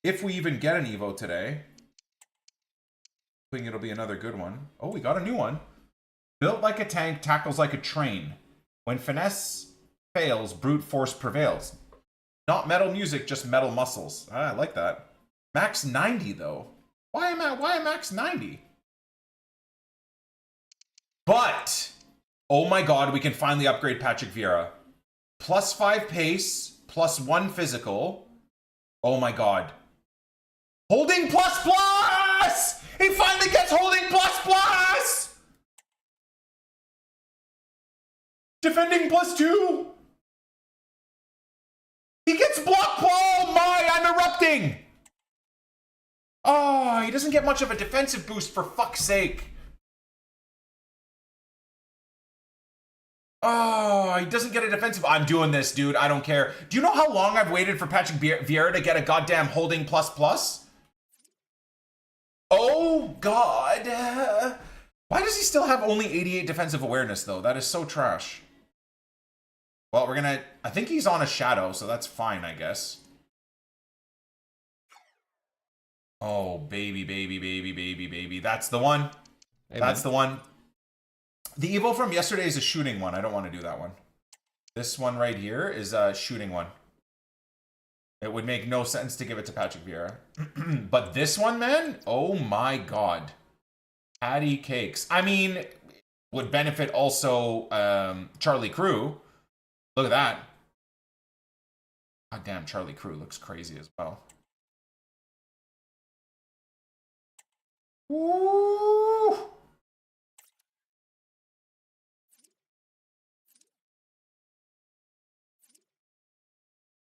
if we even get an Evo today, I think it'll be another good one. Oh, we got a new one. Built like a tank, tackles like a train. When finesse fails, brute force prevails. Not metal music, just metal muscles. I like that. Max 90 though. Why am max 90? But oh my god, we can finally upgrade Patrick Vieira. +5 pace, +1 physical. Oh my god. Holding ++! He finally gets holding ++! Defending +2! He gets block ball! Oh my, I'm erupting! Oh, he doesn't get much of a defensive boost, for fuck's sake. Oh, he doesn't get a defensive. I'm doing this, dude. I don't care. Do you know how long I've waited for Patrick Vieira to get a goddamn holding ++? Oh, God. Why does he still have only 88 defensive awareness, though? That is so trash. Well, we're gonna... I think he's on a shadow, so that's fine, I guess. Oh, baby, baby, baby, baby, baby. That's the one. Amen. That's the one. The Evo from yesterday is a shooting one. I don't want to do that one. This one right here is a shooting one. It would make no sense to give it to Patrick Vieira. But this one, man, oh my god. Patty cakes. I mean, would benefit also Charlie Crew. Look at that. God damn, Charlie Crew looks crazy as well. Woo!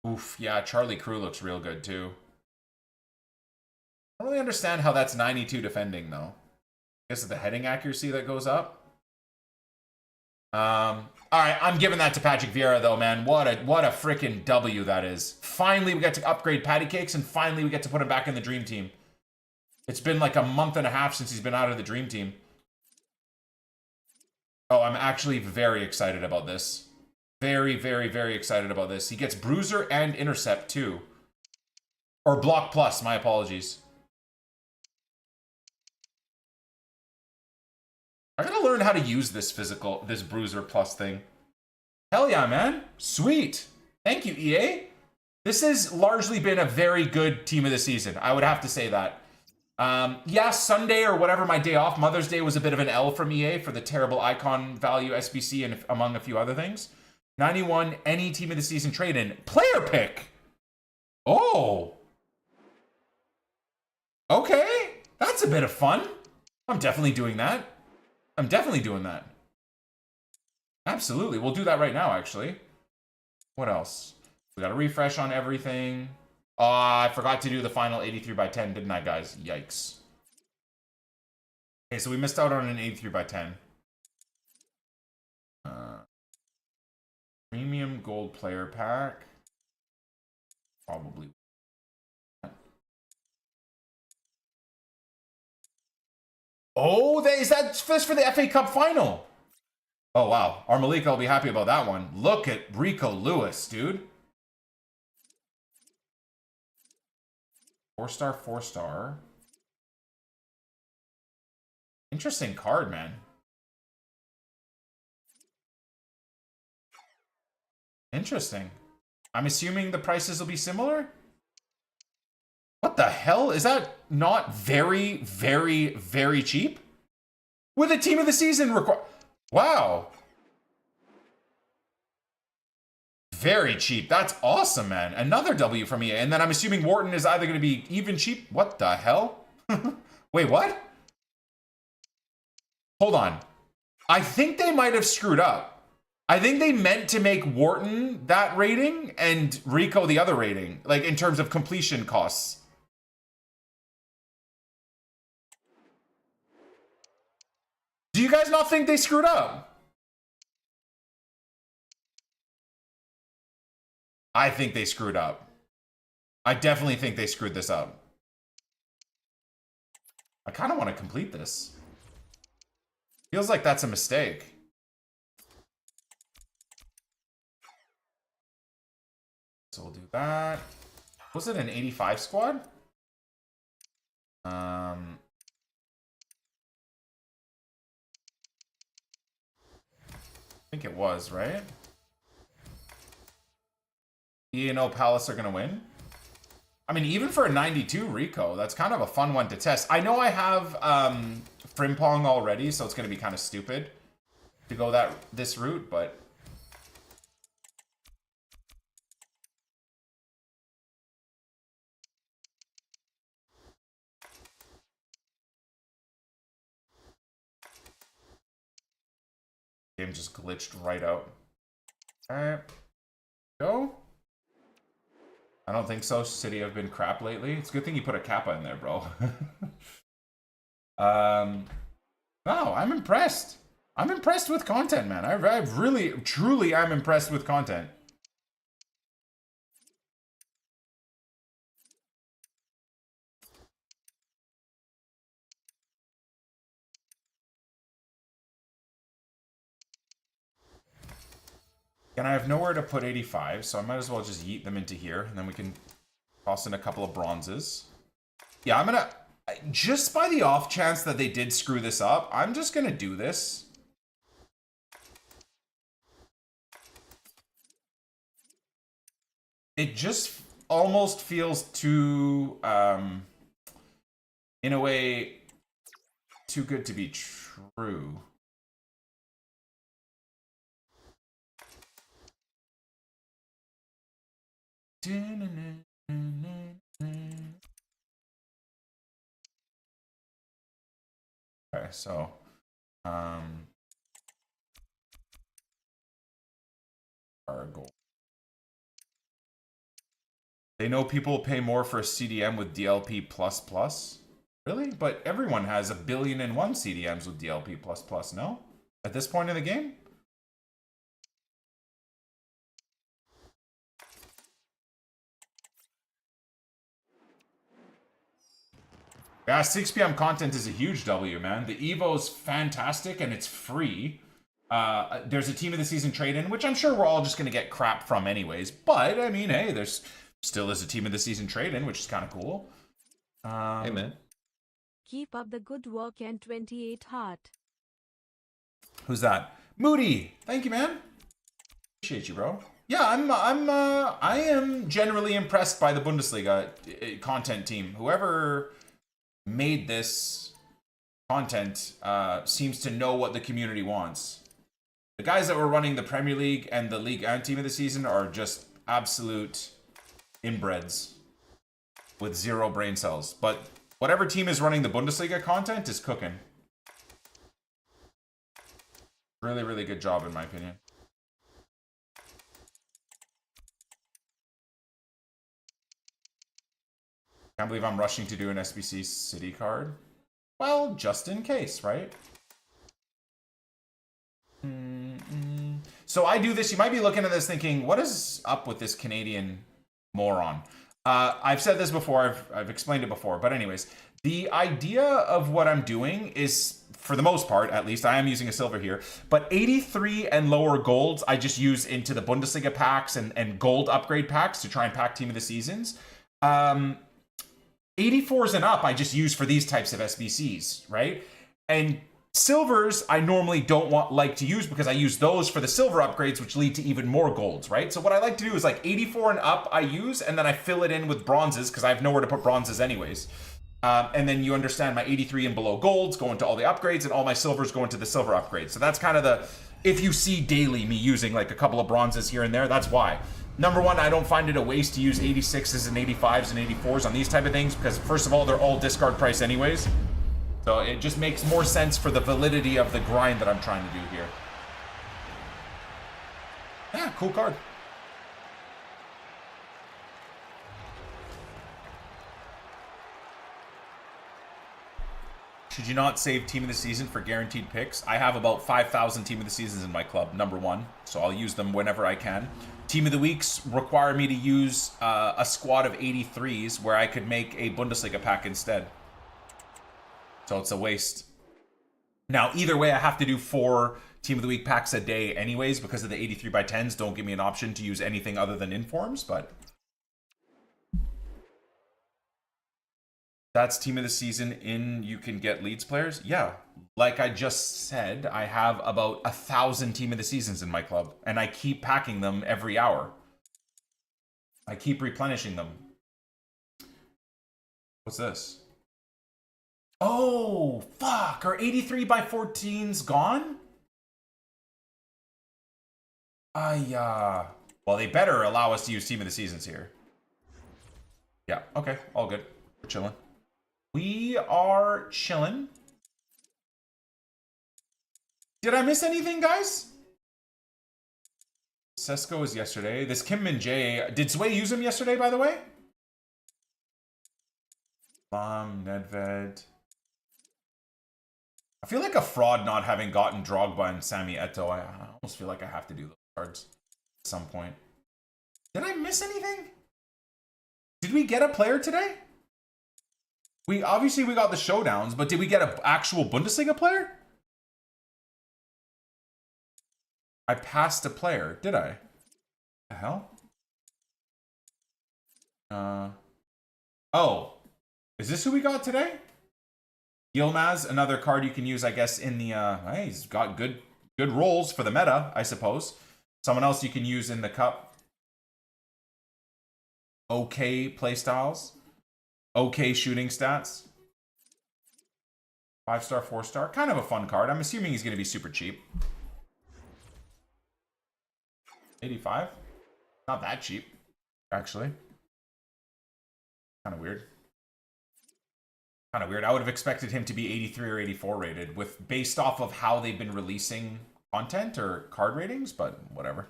Oof, yeah, Charlie Crew looks real good too. I don't really understand how that's 92 defending though. I guess it's the heading accuracy that goes up. All right, I'm giving that to Patrick Vieira though, man. What a freaking W that is. Finally, we get to upgrade Patty Cakes, and finally we get to put him back in the dream team. It's been like a month and a half since he's been out of the dream team. Oh, I'm actually very excited about this. Very, very, very excited about this. He gets Bruiser and Intercept too. Or Block Plus, my apologies. I gotta learn how to use this Bruiser Plus thing. Hell yeah, man. Sweet. Thank you, EA. This has largely been a very good team of the season. I would have to say that. Yeah, Sunday or whatever, my day off, Mother's Day was a bit of an L from EA for the terrible icon value SBC and among a few other things. 91, any team of the season trade-in. Player pick. Oh. Okay. That's a bit of fun. I'm definitely doing that. I'm definitely doing that. Absolutely. We'll do that right now, actually. What else? We got a refresh on everything. Oh, I forgot to do the final 83 by 10, didn't I, guys? Yikes. Okay, so we missed out on an 83 by 10. Premium gold player pack. Probably. Oh, is that just for the FA Cup final? Oh, wow. Armalika will be happy about that one. Look at Rico Lewis, dude. 4-star, 4-star. Interesting card, man. Interesting. I'm assuming the prices will be similar? What the hell? Is that not very, very, very cheap? With a team of the season require... Wow. Very cheap. That's awesome, man. Another W from EA. And then I'm assuming Wharton is either going to be even cheap. What the hell? Wait, what? Hold on. I think they might have screwed up. I think they meant to make Wharton that rating and Rico the other rating, like in terms of completion costs. Do you guys not think they screwed up? I think they screwed up. I definitely think they screwed this up. I kind of want to complete this. Feels like that's a mistake. So we'll do that. Was it an 85 squad? I think it was, right? E&O Palace are going to win. I mean, even for a 92 Rico, that's kind of a fun one to test. I know I have Frimpong already, so it's going to be kind of stupid to go this route, but... Game just glitched right out. Alright. Go. I don't think so. City have been crap lately. It's a good thing you put a Kappa in there, bro. No, I'm impressed. I'm impressed with content, man. I really, truly am impressed with content. And I have nowhere to put 85, so I might as well just yeet them into here, and then we can toss in a couple of bronzes. Yeah, I'm gonna... Just by the off chance that they did screw this up, I'm just gonna do this. It just almost feels too, in a way, too good to be true. Okay, so our goal. They know people pay more for a CDM with DLP++. Really? But everyone has 1,000,000,001 CDMs with DLP++, no? At this point in the game? Yeah, 6 p.m. content is a huge W, man. The Evo's fantastic and it's free. There's a team of the season trade-in, which I'm sure we're all just going to get crap from anyways. But, I mean, hey, there's still is a team of the season trade-in, which is kind of cool. Hey, man. Keep up the good work and 28 heart. Who's that? Moody. Thank you, man. Appreciate you, bro. Yeah, I am generally impressed by the Bundesliga content team. Whoever made this content seems to know what the community wants. The guys that were running the Premier League and the League and team of the season are just absolute inbreds with 0 brain cells. But whatever team is running the Bundesliga content is cooking. Really, really good job, in my opinion. Can't believe I'm rushing to do an SBC City card. Well, just in case, right? So I do this. You might be looking at this thinking, what is up with this Canadian moron? I've said this before. I've explained it before. But anyways, the idea of what I'm doing is, for the most part, at least, I am using a silver here. But 83 and lower golds, I just use into the Bundesliga packs and gold upgrade packs to try and pack team of the seasons. 84s and up, I just use for these types of SBCs, right? And silvers, I normally don't like to use because I use those for the silver upgrades, which lead to even more golds, right? So what I like to do is like 84 and up I use, and then I fill it in with bronzes because I have nowhere to put bronzes anyways. And then you understand my 83 and below golds go into all the upgrades, and all my silvers go into the silver upgrades. So that's kind of the, if you see daily me using like a couple of bronzes here and there, that's why. Number one, I don't find it a waste to use 86s and 85s and 84s on these type of things because, first of all, they're all discard price anyways. So it just makes more sense for the validity of the grind that I'm trying to do here. Yeah, cool card. Should you not save team of the season for guaranteed picks? I have about 5,000 team of the seasons in my club, number one. So I'll use them whenever I can. Team of the weeks require me to use a squad of 83s where I could make a Bundesliga pack instead. So it's a waste. Now, either way, I have to do 4 team of the week packs a day anyways because of the 83 by 10s don't give me an option to use anything other than informs, but that's team of the season in you can get Leeds players. Yeah, like I just said, I have about 1,000 team of the seasons in my club, and I keep packing them every hour. I keep replenishing them. What's this? Oh, fuck. Are 83 by 14s gone? Well, they better allow us to use team of the seasons here. Yeah, okay. All good. We're chilling. We are chilling. Did I miss anything, guys? Sesko was yesterday. This Kim Min Jae. Did Sway use him yesterday, by the way? Nedved. I feel like a fraud not having gotten Drogba and Sammy Eto'o. I almost feel like I have to do those cards at some point. Did I miss anything? Did we get a player today? We got the showdowns, but did we get an actual Bundesliga player? I passed a player, did I? The hell? Oh, is this who we got today? Yilmaz, another card you can use, I guess, in the hey, he's got good rolls for the meta, I suppose. Someone else you can use in the cup. Okay playstyles. Okay shooting stats. 5-star, 4-star. Kind of a fun card. I'm assuming he's going to be super cheap. 85? Not that cheap, actually. Kind of weird. I would have expected him to be 83 or 84 rated based off of how they've been releasing content or card ratings, but whatever.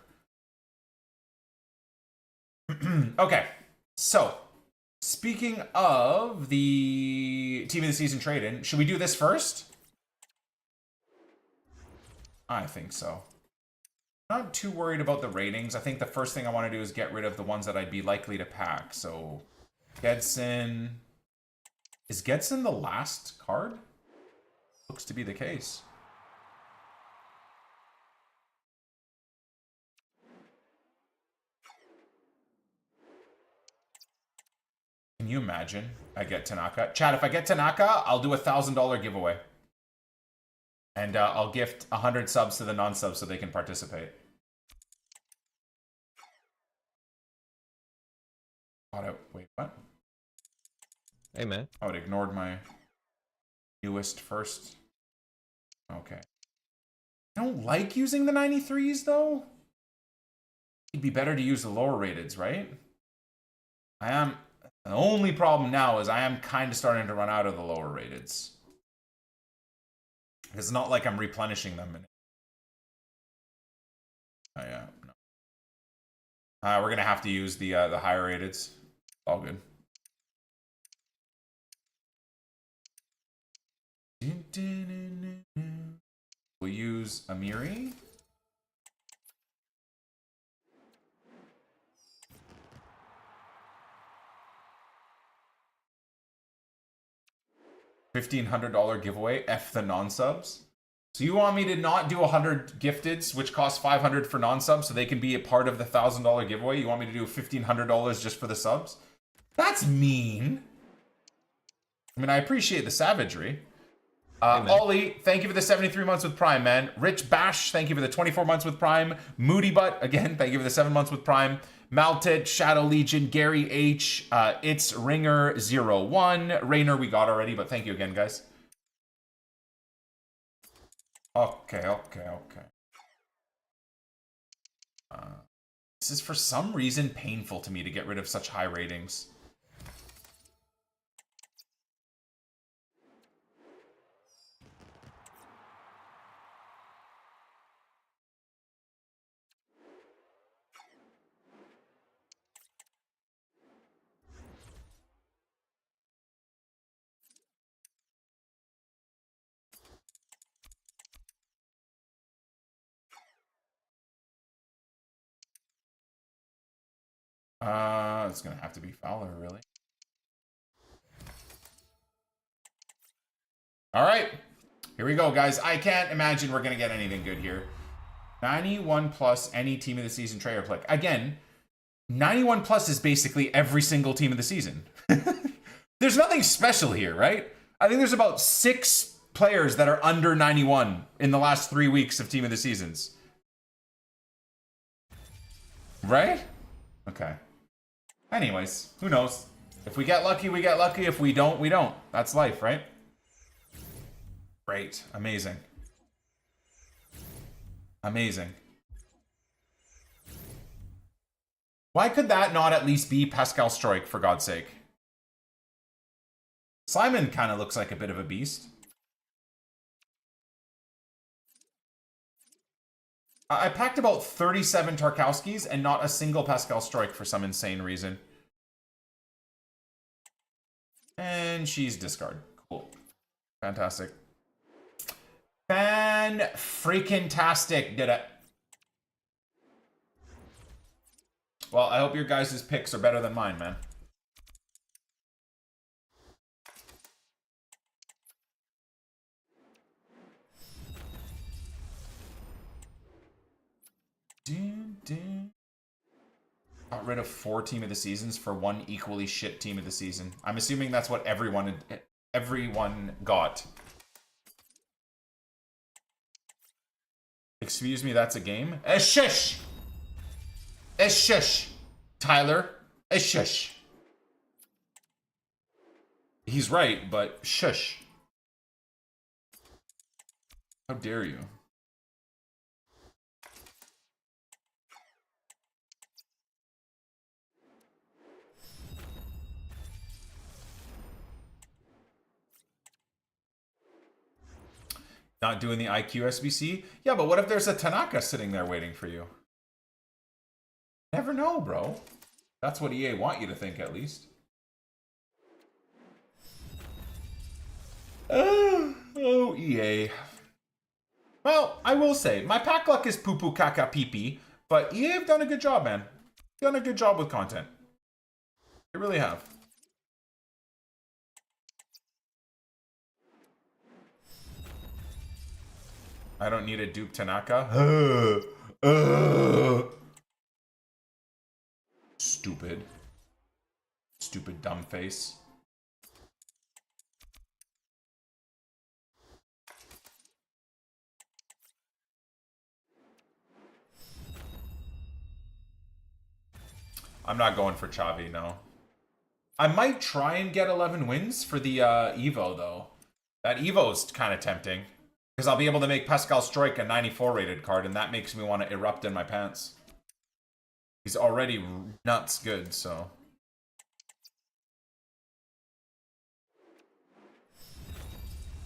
Okay, so speaking of the team of the season trade-in, should we do this first? I think so. Not too worried about the ratings. I think the first thing I want to do is get rid of the ones that I'd be likely to pack. So, Gedson, Is Getson the last card? Looks to be the case. Can you imagine? I get Tanaka. Chad, if I get Tanaka, I'll do a $1,000 giveaway. And I'll gift 100 subs to the non-subs so they can participate. Wait, what? Hey, man. Oh, it ignored my newest first. Okay. I don't like using the 93s, though. It'd be better to use the lower rateds, right? The only problem now is I am kind of starting to run out of the lower rateds. It's not like I'm replenishing them. Oh, yeah. No. We're going to have to use the higher rateds. All good. We'll use Amiri. $1,500 giveaway. F the non-subs. So you want me to not do 100 gifteds, which cost $500 for non-subs, so they can be a part of the $1,000 giveaway? You want me to do $1,500 just for the subs? That's mean. I mean, I appreciate the savagery. Ollie, thank you for the 73 months with Prime, man. Rich Bash, thank you for the 24 months with Prime. Moody Butt, again, thank you for the 7 months with Prime. Malted, Shadow Legion, Gary H, It's Ringer 01. Rainer, we got already, but thank you again, guys. Okay. This is for some reason painful to me to get rid of such high ratings. It's gonna have to be Fowler, really. All right, here we go, guys. I can't imagine we're gonna get anything good here. 91 plus any team of the season trade or click. Again, 91 plus is basically every single team of the season. There's nothing special here, right? I think there's about 6 players that are under 91 in the last 3 weeks of team of the seasons. Right? Okay. Anyways, who knows? If we get lucky, we get lucky. If we don't, we don't. That's life, right? Great. Amazing. Amazing. Why could that not at least be Pascal Stroik, for God's sake? Simon kind of looks like a bit of a beast. I packed about 37 Tarkowskis and not a single Pascal Stroik for some insane reason. And she's discard. Cool. Fantastic. Fan-freaking-tastic, did it. Well, I hope your guys' picks are better than mine, man. Got rid of 4 team of the seasons for 1 equally shit team of the season. I'm assuming that's what everyone got. Excuse me, that's a game? Shush! Shush! Tyler, shush. He's right, but shush. How dare you? Not doing the IQ SBC? Yeah, but what if there's a Tanaka sitting there waiting for you? Never know, bro. That's what EA want you to think, at least. Oh, EA. Well, I will say, my pack luck is poo-poo caca pee-pee, but EA have done a good job, man. Done a good job with content. They really have. I don't need a dupe Tanaka. Stupid. Stupid dumb face. I'm not going for Xavi, no. I might try and get 11 wins for the Evo, though. That Evo's kind of tempting. Because I'll be able to make Pascal Struijk a 94 rated card, and that makes me want to erupt in my pants. He's already nuts good, so...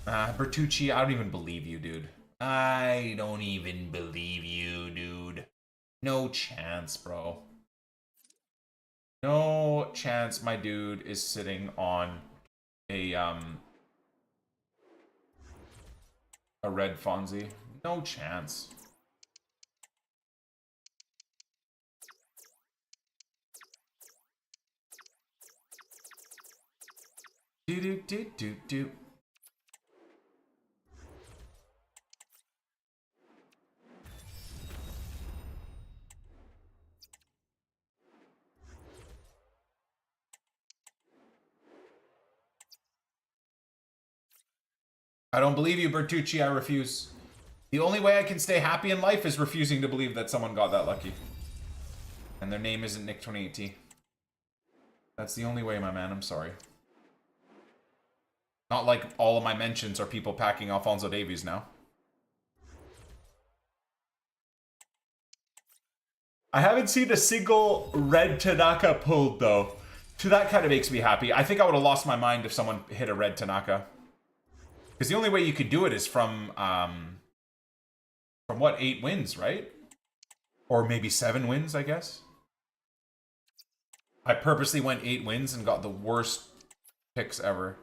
Bertucci, I don't even believe you, dude. I don't even believe you, dude. No chance, bro. No chance my dude is sitting on a red Fonzie. No chance. Do. I don't believe you, Bertucci. I refuse. The only way I can stay happy in life is refusing to believe that someone got that lucky. And their name isn't NICK28T. That's the only way, my man. I'm sorry. Not like all of my mentions are people packing Alphonso Davies now. I haven't seen a single red Tanaka pulled, though. So that kind of makes me happy. I think I would have lost my mind if someone hit a red Tanaka. Because the only way you could do it is from what, 8 wins, right? Or maybe 7 wins, I guess. I purposely went 8 wins and got the worst picks ever.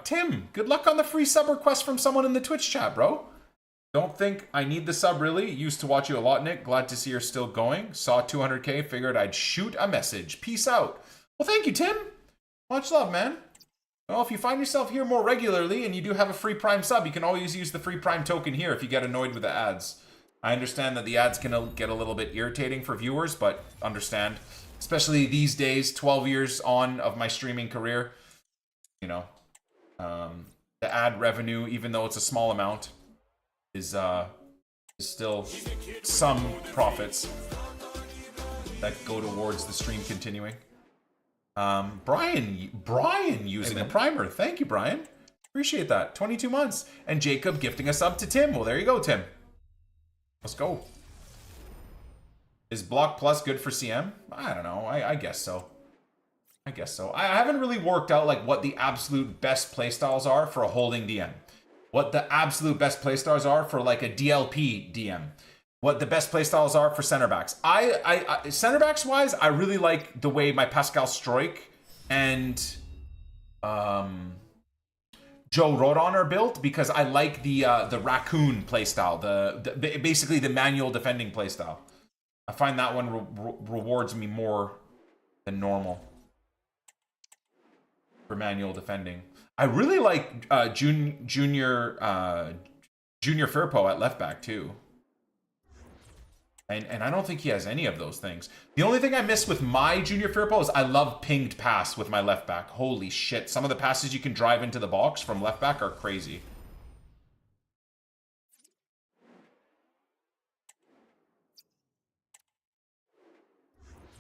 Tim, good luck on the free sub request from someone in the Twitch chat, bro. Don't think I need the sub, really. Used to watch you a lot, Nick. Glad to see you're still going. Saw 200k, figured I'd shoot a message. Peace out. Well, thank you, Tim. Much love, man. Well, if you find yourself here more regularly and you do have a free Prime sub, you can always use the free Prime token here if you get annoyed with the ads. I understand that the ads can get a little bit irritating for viewers, but understand. Especially these days, 12 years on of my streaming career. You know, the ad revenue, even though it's a small amount, is still some profits that go towards the stream continuing. Brian using a primer. Thank you, Brian. Appreciate that. 22 months. And Jacob gifting a sub to Tim. Well, there you go, Tim. Let's go. Is Block Plus good for CM? I don't know. I guess so. I guess so. I haven't really worked out like what the absolute best playstyles are for a holding DM. What the absolute best playstyles are for like a DLP DM. What the best playstyles are for center backs. I center backs wise, I really like the way my Pascal Struijk and Joe Rodon are built, because I like the raccoon playstyle, the basically the manual defending playstyle. I find that one rewards me more than normal for manual defending. I really like Junior Firpo at left back too. And I don't think he has any of those things. The only thing I miss with my Junior Firpo is I love pinged pass with my left back. Holy shit. Some of the passes you can drive into the box from left back are crazy.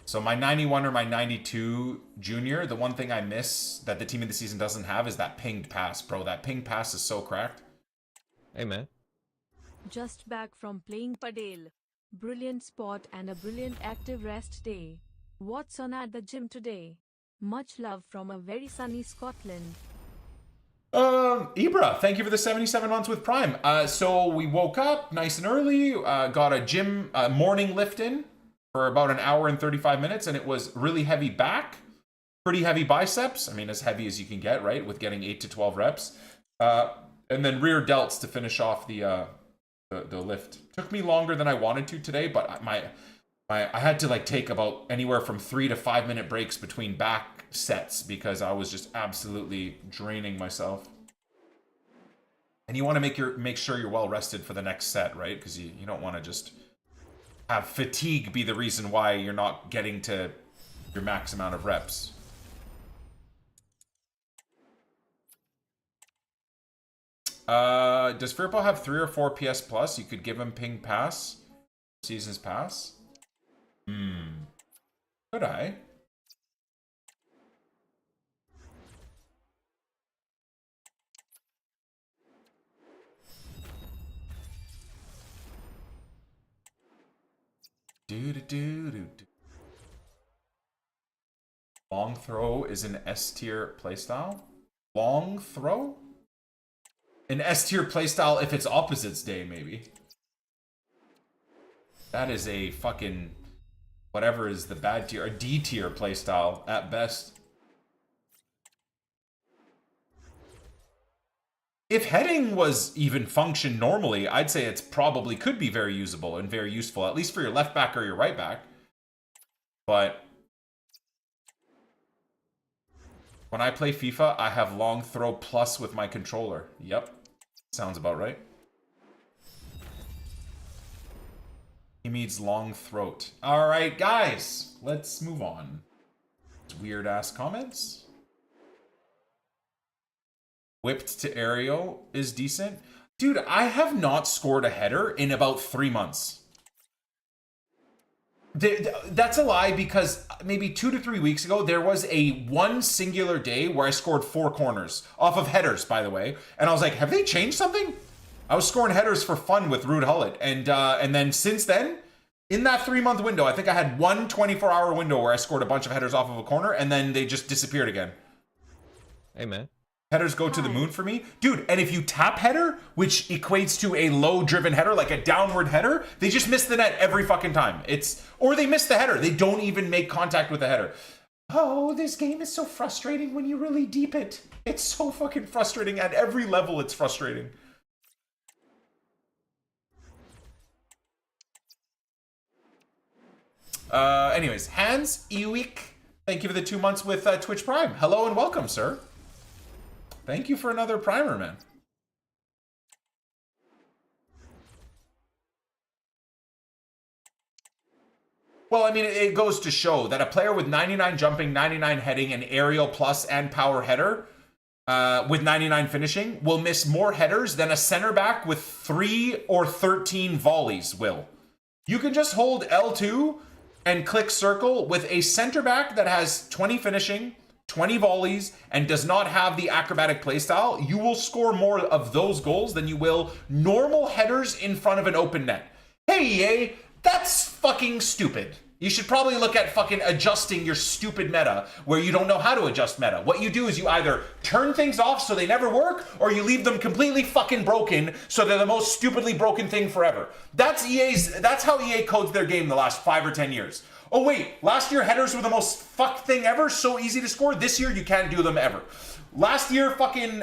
So my 91 or my 92 Junior, the one thing I miss that the team of the season doesn't have is that pinged pass, bro. That pinged pass is so cracked. Hey, man. Just back from playing Padel. Brilliant spot and a brilliant active rest day. What's on at the gym today? Much love from a very sunny Scotland. Ibra, thank you for the 77 months with Prime. So we woke up nice and early, got a gym morning lift in for about an hour and 35 minutes, and it was really heavy back, pretty heavy biceps. I mean, as heavy as you can get, right? With getting 8 to 12 reps. And then rear delts to finish off the lift. Took me longer than I wanted to today, but I had to like take about anywhere from 3 to 5 minute breaks between back sets because I was just absolutely draining myself. And you want to make sure you're well rested for the next set, right? Because you don't want to just have fatigue be the reason why you're not getting to your max amount of reps. Does Firpo have 3 or 4 PS Plus? You could give him Ping Pass, Seasons Pass. Could I? Long throw is an S tier playstyle. Long throw? An S tier playstyle if it's opposites day, maybe. That is a fucking whatever is the bad tier, a D tier playstyle at best. If heading was even function normally, I'd say it's probably could be very usable and very useful, at least for your left back or your right back. But when I play FIFA, I have long throw plus with my controller. Yep. Sounds about right. He needs long throat. All right, guys, let's move on. Weird ass comments. Whipped to aerial is decent. Dude, I have not scored a header in about 3 months. That's a lie because maybe 2 to 3 weeks ago, there was one singular day where I scored 4 corners off of headers, by the way. And I was like, have they changed something? I was scoring headers for fun with Ruud Gullit. And then since then, in that 3-month window, I think I had one 24-hour window where I scored a bunch of headers off of a corner and then they just disappeared again. Hey, man. Headers go to the moon for me. Dude, and if you tap header, which equates to a low-driven header, like a downward header, they just miss the net every fucking time. Or they miss the header. They don't even make contact with the header. Oh, this game is so frustrating when you really deep it. It's so fucking frustrating. At every level, it's frustrating. Anyways, Hans Ewik, thank you for the 2 months with Twitch Prime. Hello and welcome, sir. Thank you for another primer, man. Well, I mean, it goes to show that a player with 99 jumping, 99 heading, and aerial plus and power header with 99 finishing will miss more headers than a center back with 3 or 13 volleys will. You can just hold L2 and click circle with a center back that has 20 finishing, 20 volleys, and does not have the acrobatic playstyle. You will score more of those goals than you will normal headers in front of an open net. Hey, EA, that's fucking stupid. You should probably look at fucking adjusting your stupid meta where you don't know how to adjust meta. What you do is you either turn things off so they never work, or you leave them completely fucking broken so they're the most stupidly broken thing forever. That's how EA codes their game the last 5 or 10 years. Oh wait, last year headers were the most fucked thing ever, so easy to score. This year you can't do them ever. Last year fucking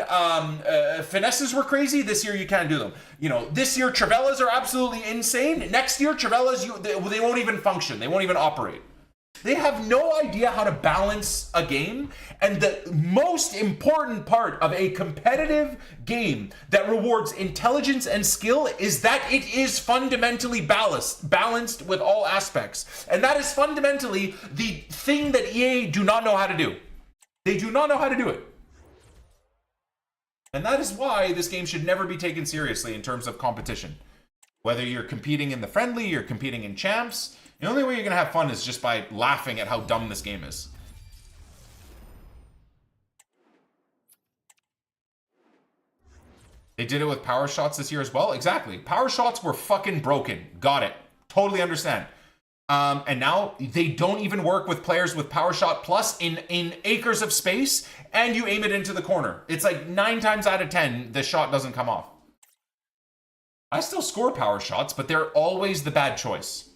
finesses were crazy. This year you can't do them. You know, this year Travellas are absolutely insane. Next year Travellas, they won't even function. They won't even operate. They have no idea how to balance a game. And the most important part of a competitive game that rewards intelligence and skill is that it is fundamentally balanced with all aspects. And that is fundamentally the thing that EA do not know how to do. They do not know how to do it. And that is why this game should never be taken seriously in terms of competition. Whether you're competing in the friendly, you're competing in champs, the only way you're going to have fun is just by laughing at how dumb this game is. They did it with power shots this year as well. Exactly. Power shots were fucking broken. Got it. Totally understand. And now they don't even work with players with power shot plus in acres of space, and you aim it into the corner. It's like 9 times out of 10, the shot doesn't come off. I still score power shots, but they're always the bad choice.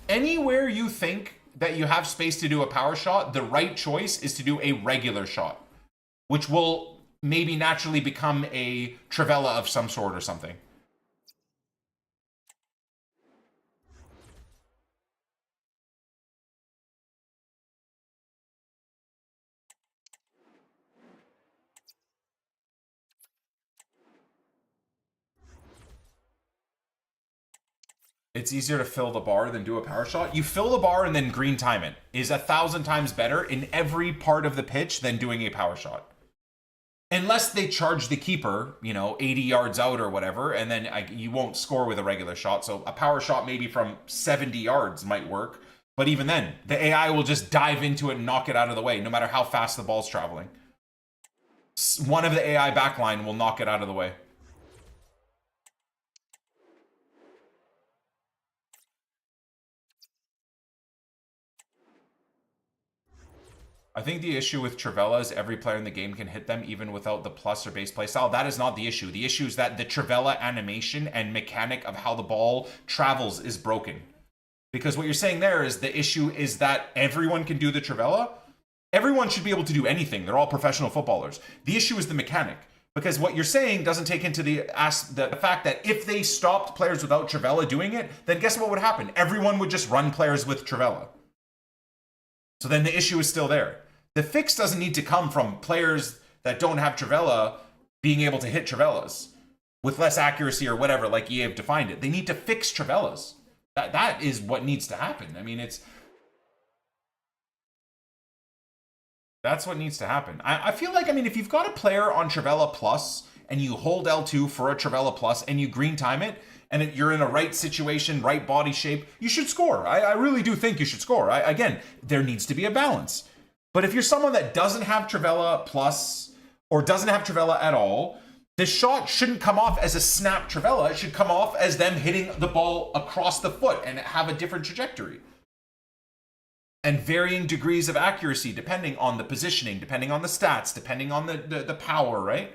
Anywhere you think that you have space to do a power shot, the right choice is to do a regular shot, which will maybe naturally become a Travella of some sort or something. It's easier to fill the bar than do a power shot. You fill the bar and then green time it is 1,000 times better in every part of the pitch than doing a power shot. Unless they charge the keeper, 80 yards out or whatever, and then you won't score with a regular shot. So a power shot maybe from 70 yards might work. But even then, the AI will just dive into it and knock it out of the way, no matter how fast the ball's traveling. One of the AI backline will knock it out of the way. I think the issue with Trivela is every player in the game can hit them even without the plus or base playstyle. That is not the issue. The issue is that the Trivela animation and mechanic of how the ball travels is broken. Because what you're saying there is the issue is that everyone can do the Trivela. Everyone should be able to do anything. They're all professional footballers. The issue is the mechanic. Because what you're saying doesn't take into the fact that if they stopped players without Trivela doing it, then guess what would happen? Everyone would just run players with Trivela. So then the issue is still there. The fix doesn't need to come from players that don't have Trivela being able to hit Trivelas with less accuracy or whatever, like EA have defined it. They need to fix Trivelas. That is what needs to happen. I mean, that's what needs to happen. I feel like, if you've got a player on Trivela Plus and you hold L2 for a Trivela Plus and you green time it, and you're in a right situation, right body shape, you should score. I really do think you should score. Again, there needs to be a balance. But if you're someone that doesn't have Trivela Plus or doesn't have Trivela at all, the shot shouldn't come off as a snap Trivela. It should come off as them hitting the ball across the foot and have a different trajectory. And varying degrees of accuracy depending on the positioning, depending on the stats, depending on the power, right?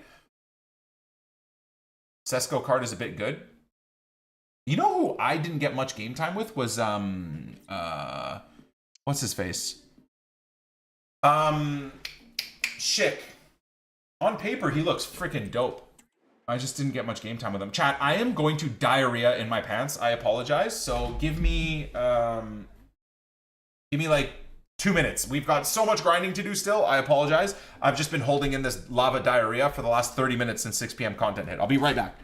Sesko card is a bit good. You know who I didn't get much game time with was what's his face? Schick. On paper, he looks freaking dope. I just didn't get much game time with him. Chat, I am going to diarrhea in my pants. I apologize. So give me like 2 minutes. We've got so much grinding to do still. I apologize. I've just been holding in this lava diarrhea for the last 30 minutes since 6 p.m. content hit. I'll be right back.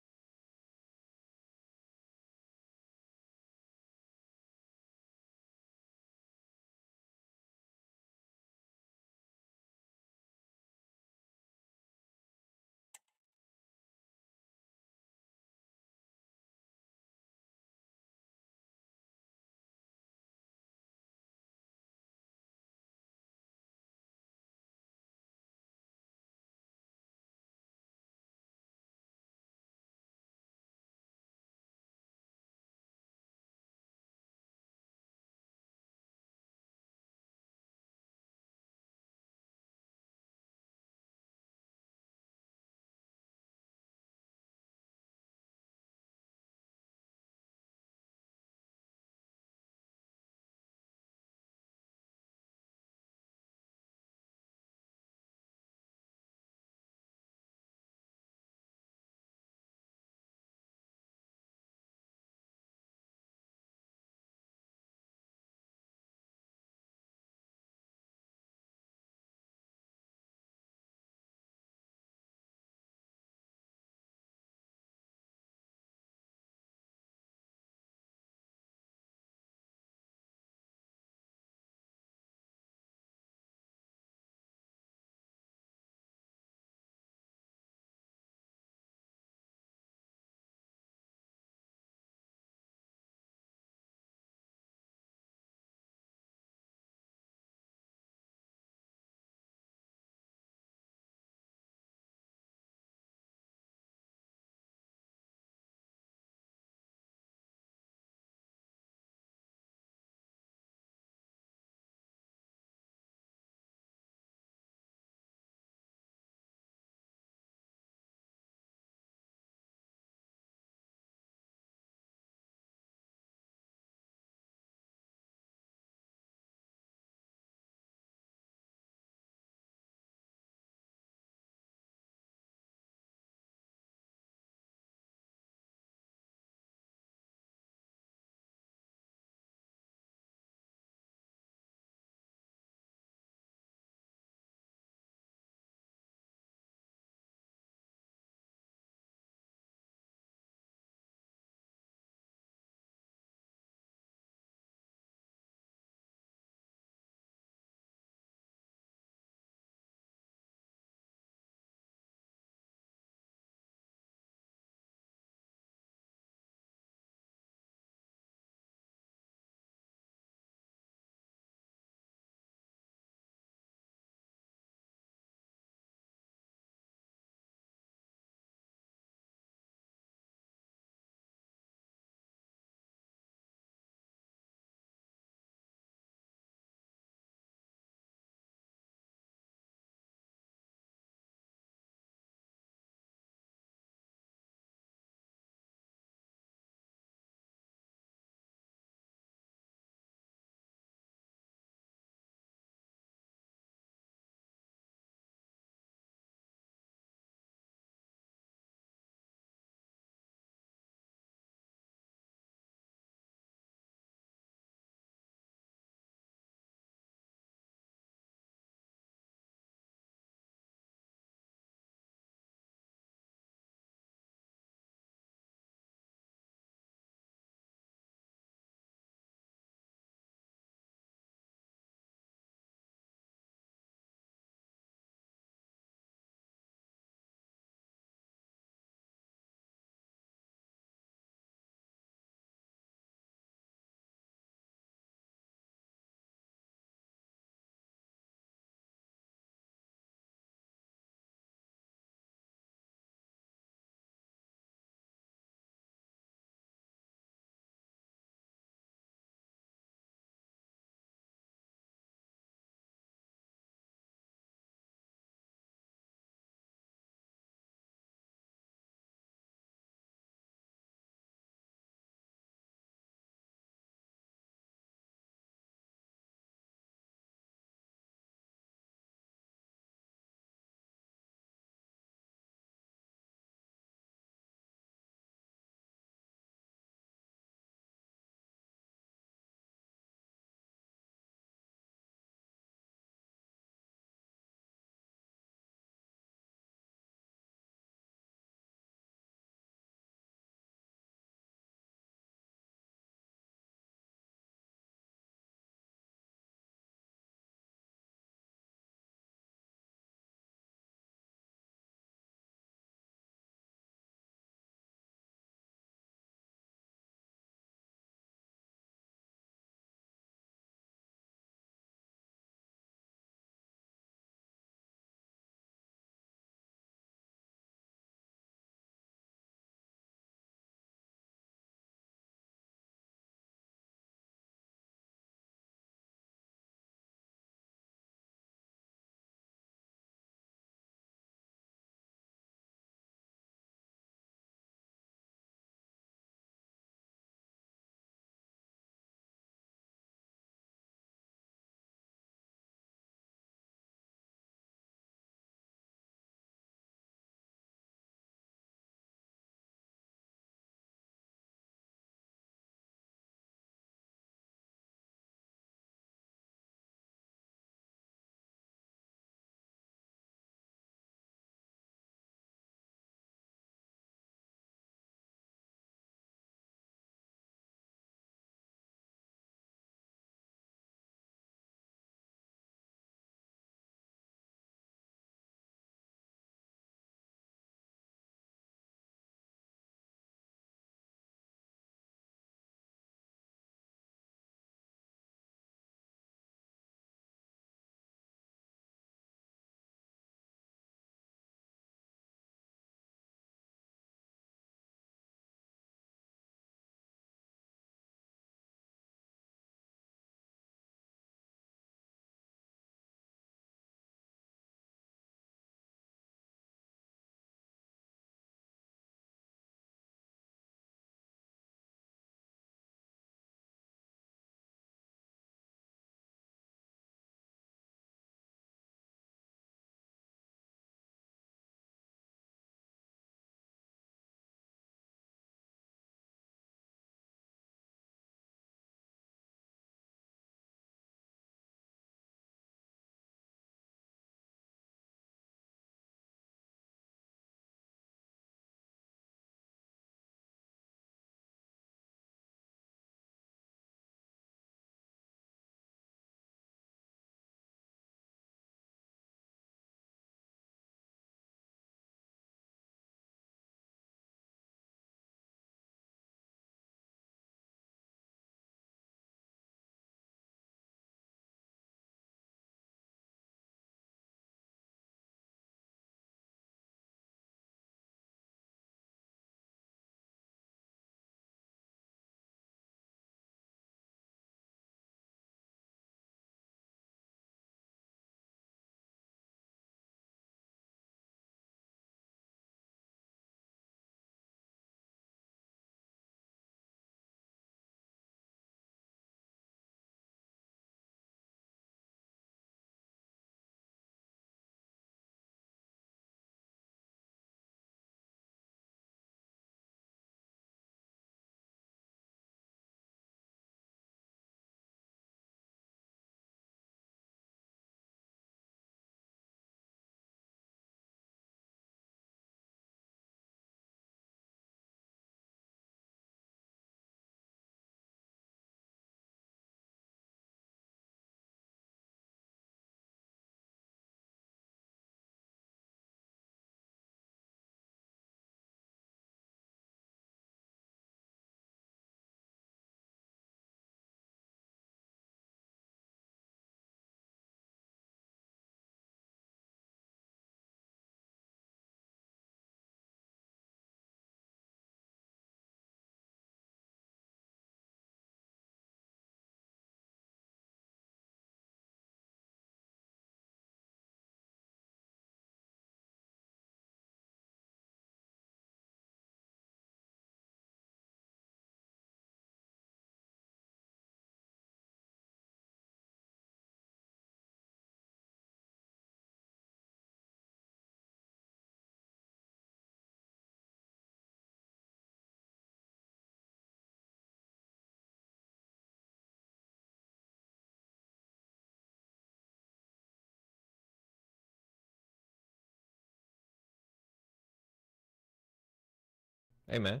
Hey, man.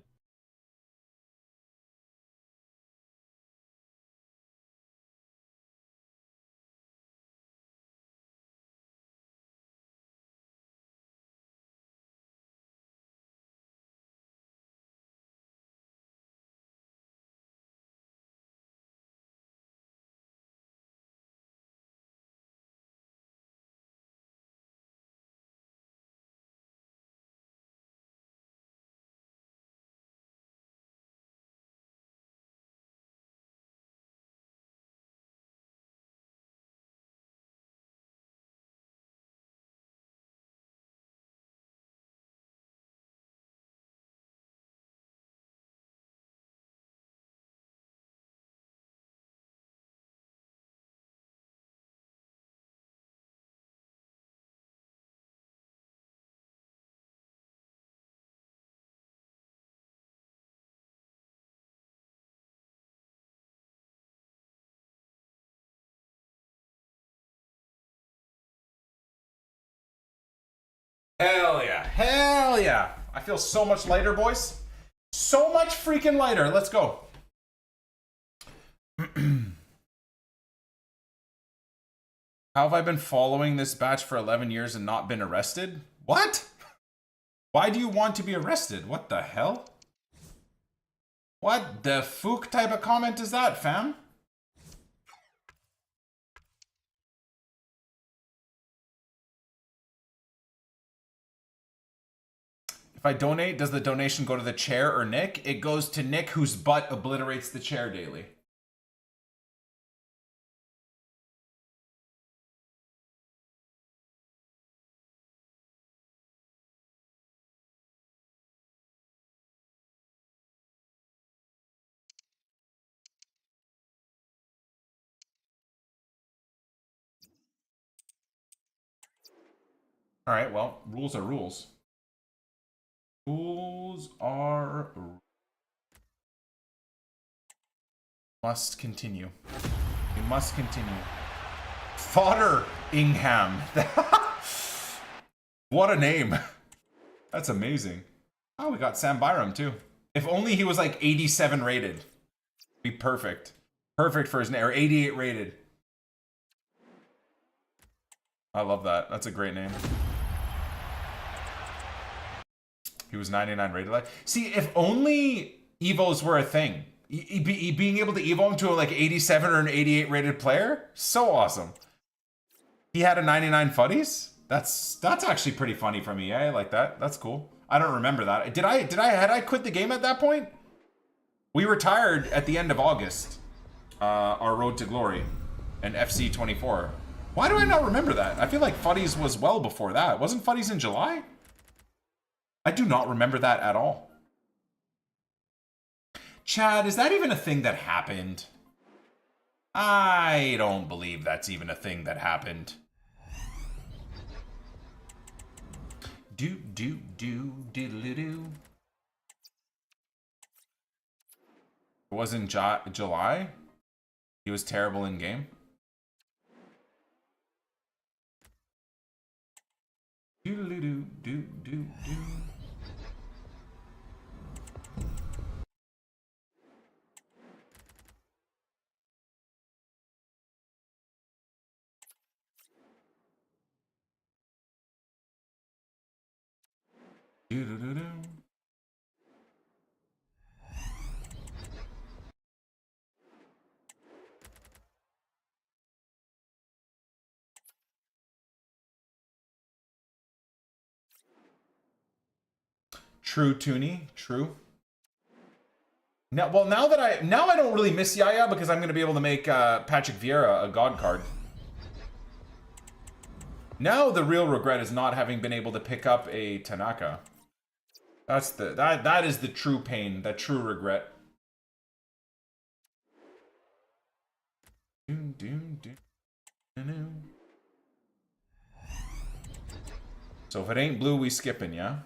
Hell yeah. Hell yeah. I feel so much lighter, boys. So much freaking lighter. Let's go. How have I been following this batch for 11 years and not been arrested? What? Why do you want to be arrested? What the hell? What the fook type of comment is that, fam? If I donate, does the donation go to the chair or Nick? It goes to Nick, whose butt obliterates the chair daily. All right, well, rules are rules. Rules are... Must continue. We must continue. Fodder Ingham. What a name. That's amazing. Oh, we got Sam Byram too. If only he was like 87 rated. Be perfect. Perfect for his name. Or 88 rated. I love that. That's a great name. He was 99 rated. See, if only Evos were a thing. Being able to Evo him to like 87 or an 88 rated player, so awesome. He had a 99 fuddies. That's actually pretty funny for me. I like that. That's cool. I don't remember that. Had I quit the game at that point? We retired at the end of August. Our road to glory and FC 24. Why do I not remember that? I feel like fuddies was well before that. Wasn't fuddies in July? I do not remember that at all. Chad, is that even a thing that happened? I don't believe that's even a thing that happened. Do. It wasn't July? He was terrible in game? Do. True, Toonie. True. Now, well, now I don't really miss Yaya because I'm going to be able to make Patrick Vieira a god card. Now the real regret is not having been able to pick up a Tanaka. That is the true pain, that true regret. So if it ain't blue, we skipping, yeah?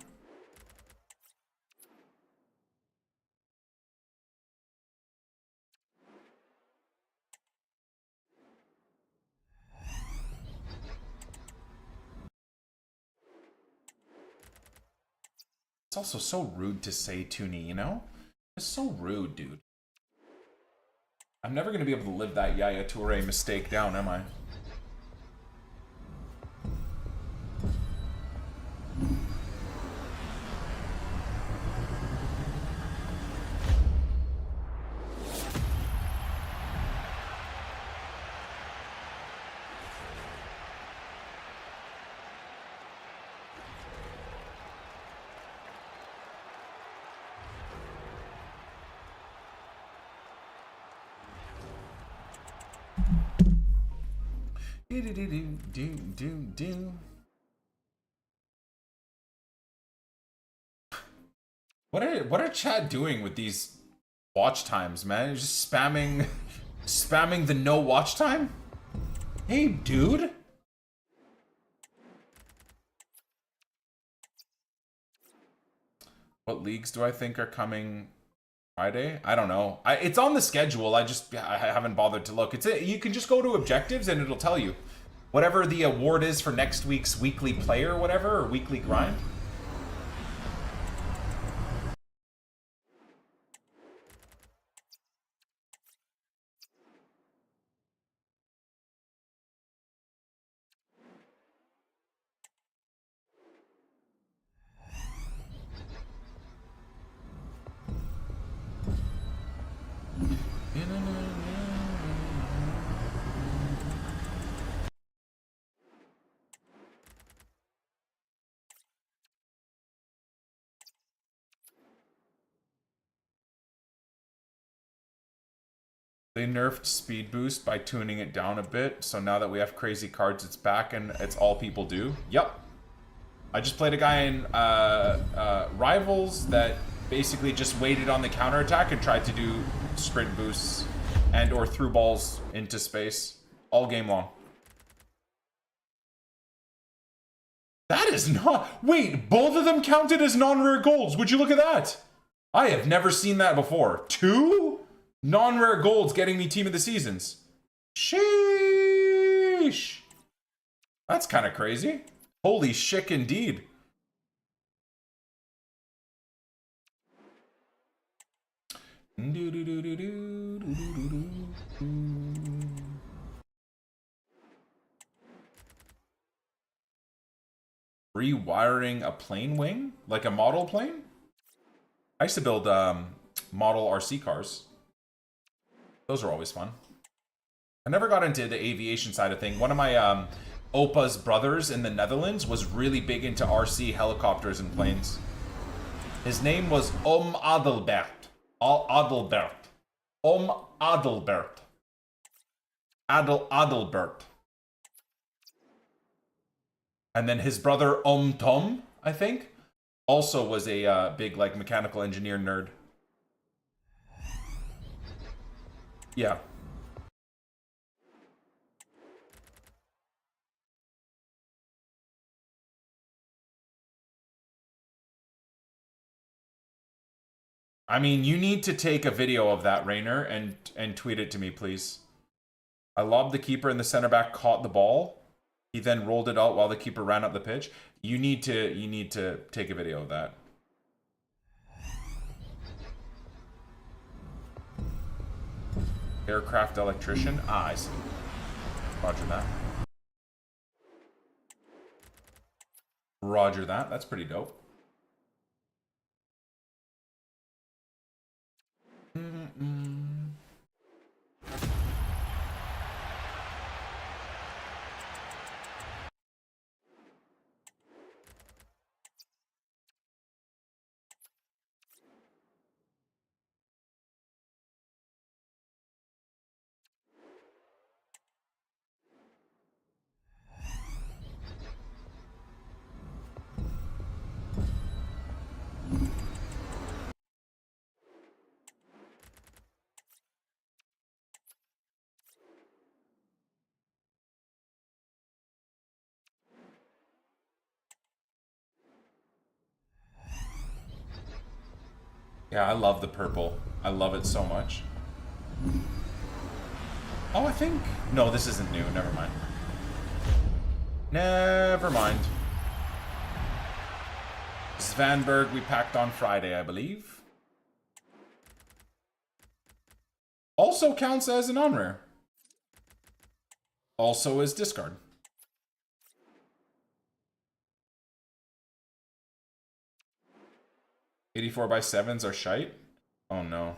It's also so rude to say Toonie, you know? It's so rude, dude. I'm never gonna be able to live that Yaya Toure mistake down, am I? What are chat doing with these watch times, man? Just spamming the no watch time? Hey, dude. What leagues do I think are coming Friday? I don't know. It's on the schedule. I haven't bothered to look. You can just go to objectives and it'll tell you whatever the award is for next week's weekly play or whatever, or weekly grind. They nerfed speed boost by tuning it down a bit, so now that we have crazy cards, it's back and it's all people do. Yep. I just played a guy in Rivals that basically just waited on the counterattack and tried to do sprint boosts and or threw balls into space all game long. That is not... Wait, both of them counted as non-rare golds. Would you look at that? I have never seen that before. 2 non-rare golds getting me team of the seasons. Sheesh. That's kind of crazy. Holy shit indeed. Rewiring a plane wing? Like a model plane? I used to build model RC cars. Those are always fun. I never got into the aviation side of thing. One of my Opa's brothers in the Netherlands was really big into RC helicopters and planes. His name was Adelbert. Adelbert. Adelbert. Adelbert. And then his brother Tom, I think, also was a big like mechanical engineer nerd. Yeah. I mean, you need to take a video of that, Rainer, and tweet it to me, please. I lobbed the keeper and the center back caught the ball. He then rolled it out while the keeper ran up the pitch. You need to take a video of that. Aircraft electrician. Ah, I see. Roger that. Roger that. That's pretty dope. Yeah, I love the purple. I love it so much. Oh, I think... No, this isn't new. Never mind. Never mind. Svanberg we packed on Friday, I believe. Also counts as an on-rare. Also is discard. $84 by 7s are shite? Oh no.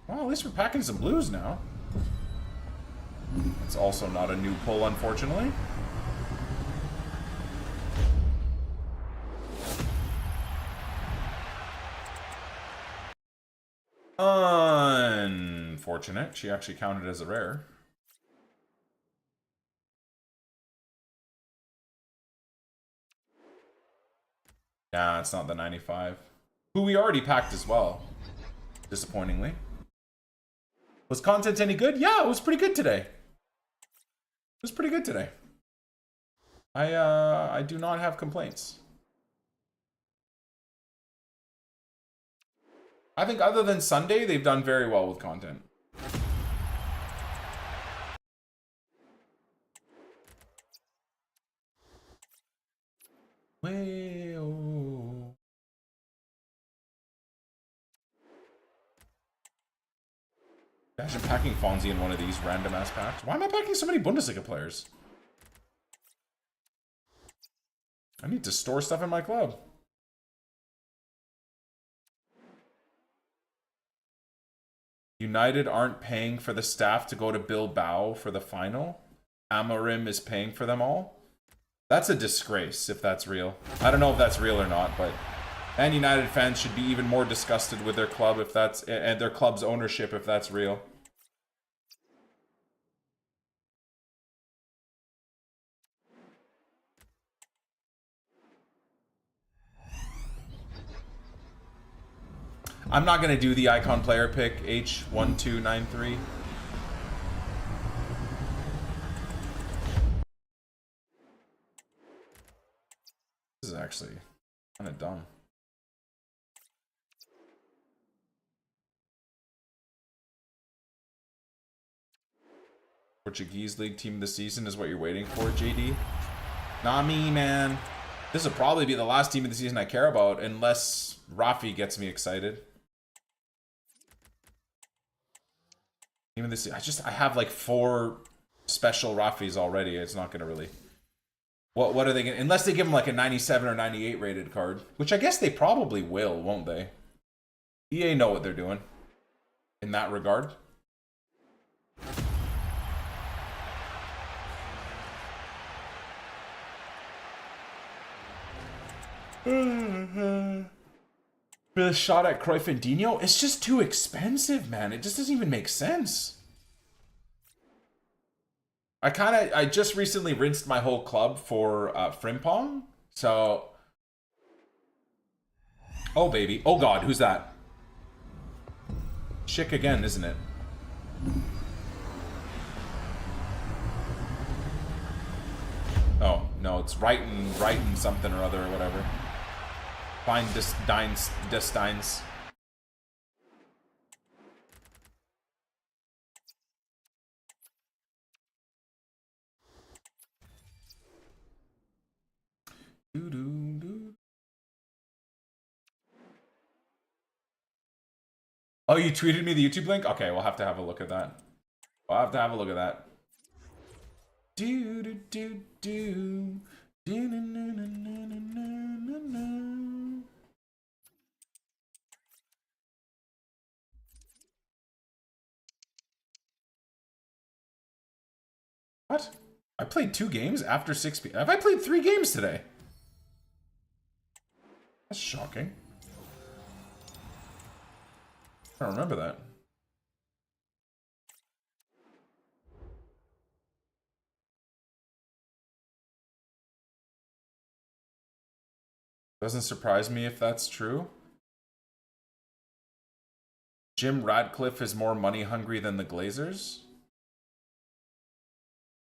Well, at least we're packing some blues now. It's also not a new pull, unfortunately. Unfortunate. She actually counted as a rare. Nah, it's not the 95. Who we already packed as well. Disappointingly. Was content any good? Yeah, it was pretty good today. It was pretty good today. I do not have complaints. I think other than Sunday, they've done very well with content. Well, imagine packing Fonzie in one of these random ass packs. Why am I packing so many Bundesliga players? I need to store stuff in my club. United aren't paying for the staff to go to Bilbao for the final. Amorim is paying for them all. That's a disgrace if that's real. I don't know if that's real or not, but Man United fans should be even more disgusted with their club if that's, and their club's ownership if that's real. I'm not going to do the icon player pick H1293. This is actually kind of dumb. Portuguese League Team of the Season is what you're waiting for, JD? Not me, man. This will probably be the last team of the season I care about, unless Rafi gets me excited. Team of the season. I have like 4 special Rafis already. It's not gonna really. What are they gonna? Unless they give him like a 97 or 98 rated card, which I guess they probably will, won't they? EA know what they're doing in that regard. For the shot at Cruyff and Dino, it's just too expensive, man. It just doesn't even make sense. I just recently rinsed my whole club for Frimpong, so. Oh baby, oh god, who's that? Schick again, isn't it? Oh no, it's Wrighton something or other or whatever. Fine Destines. Oh, you tweeted me the YouTube link? Okay, we'll have to have a look at that. We'll have to have a look at that. What? I played 2 games after 6 p.m. Have I played 3 games today? That's shocking. I don't remember that. Doesn't surprise me if that's true. Jim Radcliffe is more money hungry than the Glazers?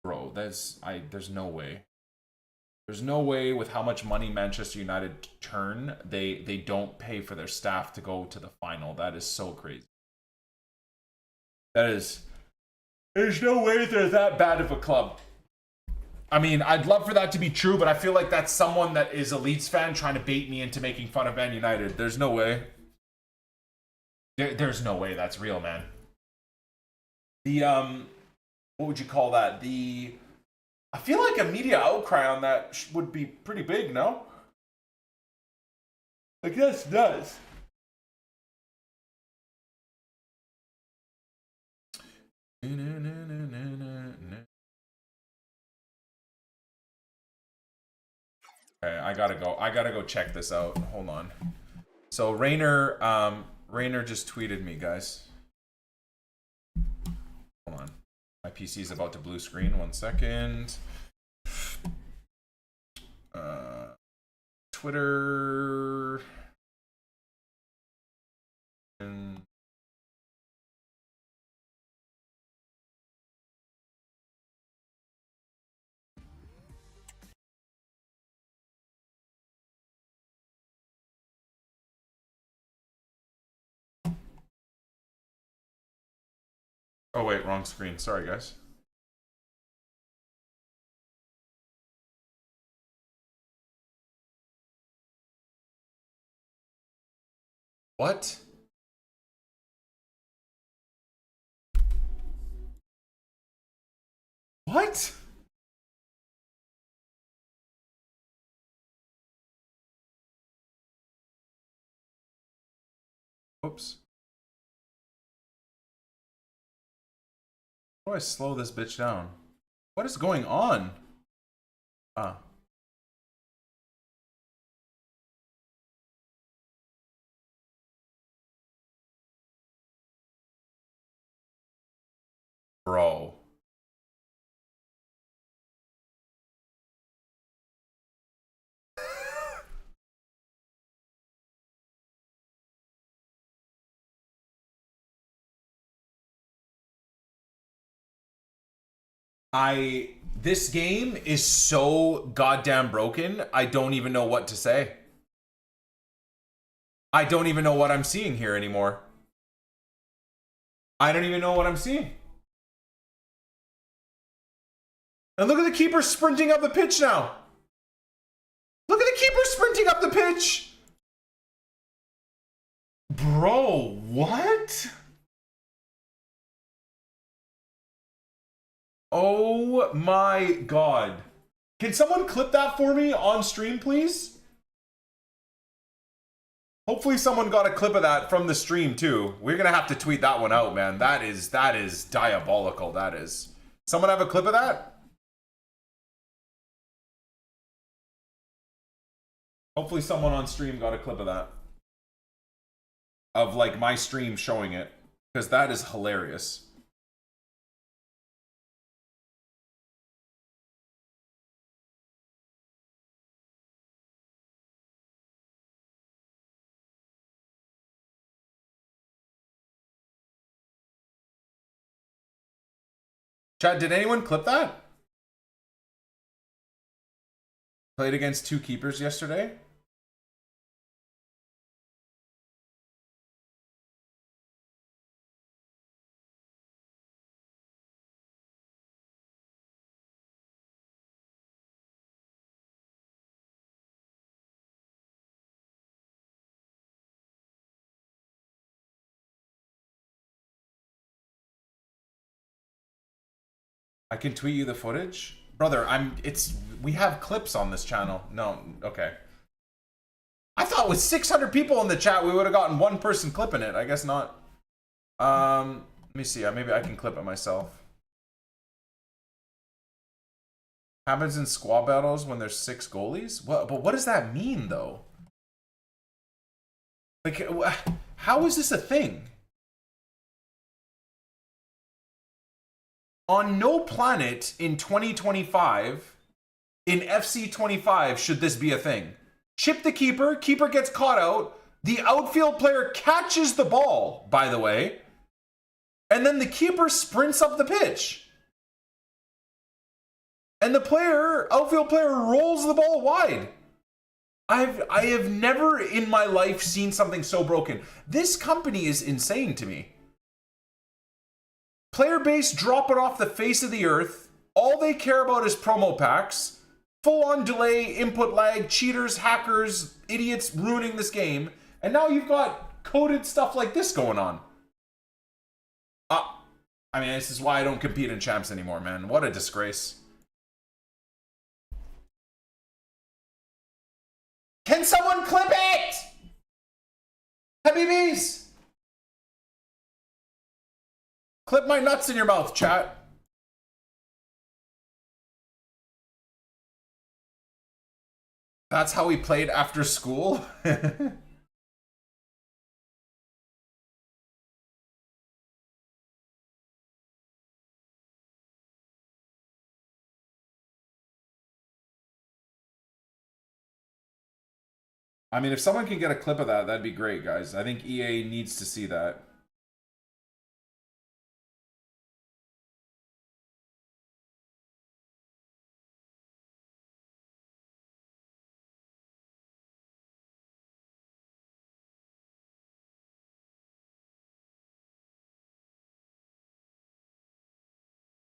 Bro, there's no way. There's no way with how much money Manchester United turn, they don't pay for their staff to go to the final. That is so crazy. That is... There's no way they're that bad of a club. I mean, I'd love for that to be true, but I feel like that's someone that is a Leeds fan trying to bait me into making fun of Man United. There's no way. There's no way that's real, man. The, what would you call that? I feel like a media outcry on that would be pretty big, no? Like, that's nuts. Okay, I gotta go check this out. Hold on. So Rainer just tweeted me, guys. Hold on. My PC is about to blue screen. 1 second. Twitter. And oh wait, wrong screen. Sorry, guys. What? What? Oops. How do I slow this bitch down? What is going on? Ah. Bro. This game is so goddamn broken, I don't even know what to say. I don't even know what I'm seeing here anymore. I don't even know what I'm seeing. And look at the keeper sprinting up the pitch now. Look at the keeper sprinting up the pitch. Bro, what? Oh my god. Can someone clip that for me on stream, please? Hopefully someone got a clip of that from the stream too. We're gonna have to tweet that one out, man. That is diabolical. That is. Someone have a clip of that? Hopefully someone on stream got a clip of that. Of like my stream showing it. Because that is hilarious. Chad, did anyone clip that? Played against 2 keepers yesterday. I can tweet you the footage. Brother, we have clips on this channel. No, okay. I thought with 600 people in the chat, we would have gotten one person clipping it. I guess not. Let me see. Maybe I can clip it myself. Happens in squad battles when there's 6 goalies? But what does that mean, though? Like, how is this a thing? On no planet in 2025, in FC 25, should this be a thing. Chip the keeper, keeper gets caught out, the outfield player catches the ball, by the way, and then the keeper sprints up the pitch. And the outfield player rolls the ball wide. I have never in my life seen something so broken. This company is insane to me. Player base drop it off the face of the earth. All they care about is promo packs. Full-on delay, input lag, cheaters, hackers, idiots ruining this game. And now you've got coded stuff like this going on. I mean, this is why I don't compete in champs anymore, man. What a disgrace. Can someone clip it? Habibis! Clip my nuts in your mouth, chat. That's how we played after school? I mean, if someone can get a clip of that, that'd be great, guys. I think EA needs to see that.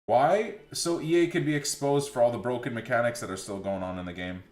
Why? So EA could be exposed for all the broken mechanics that are still going on in the game.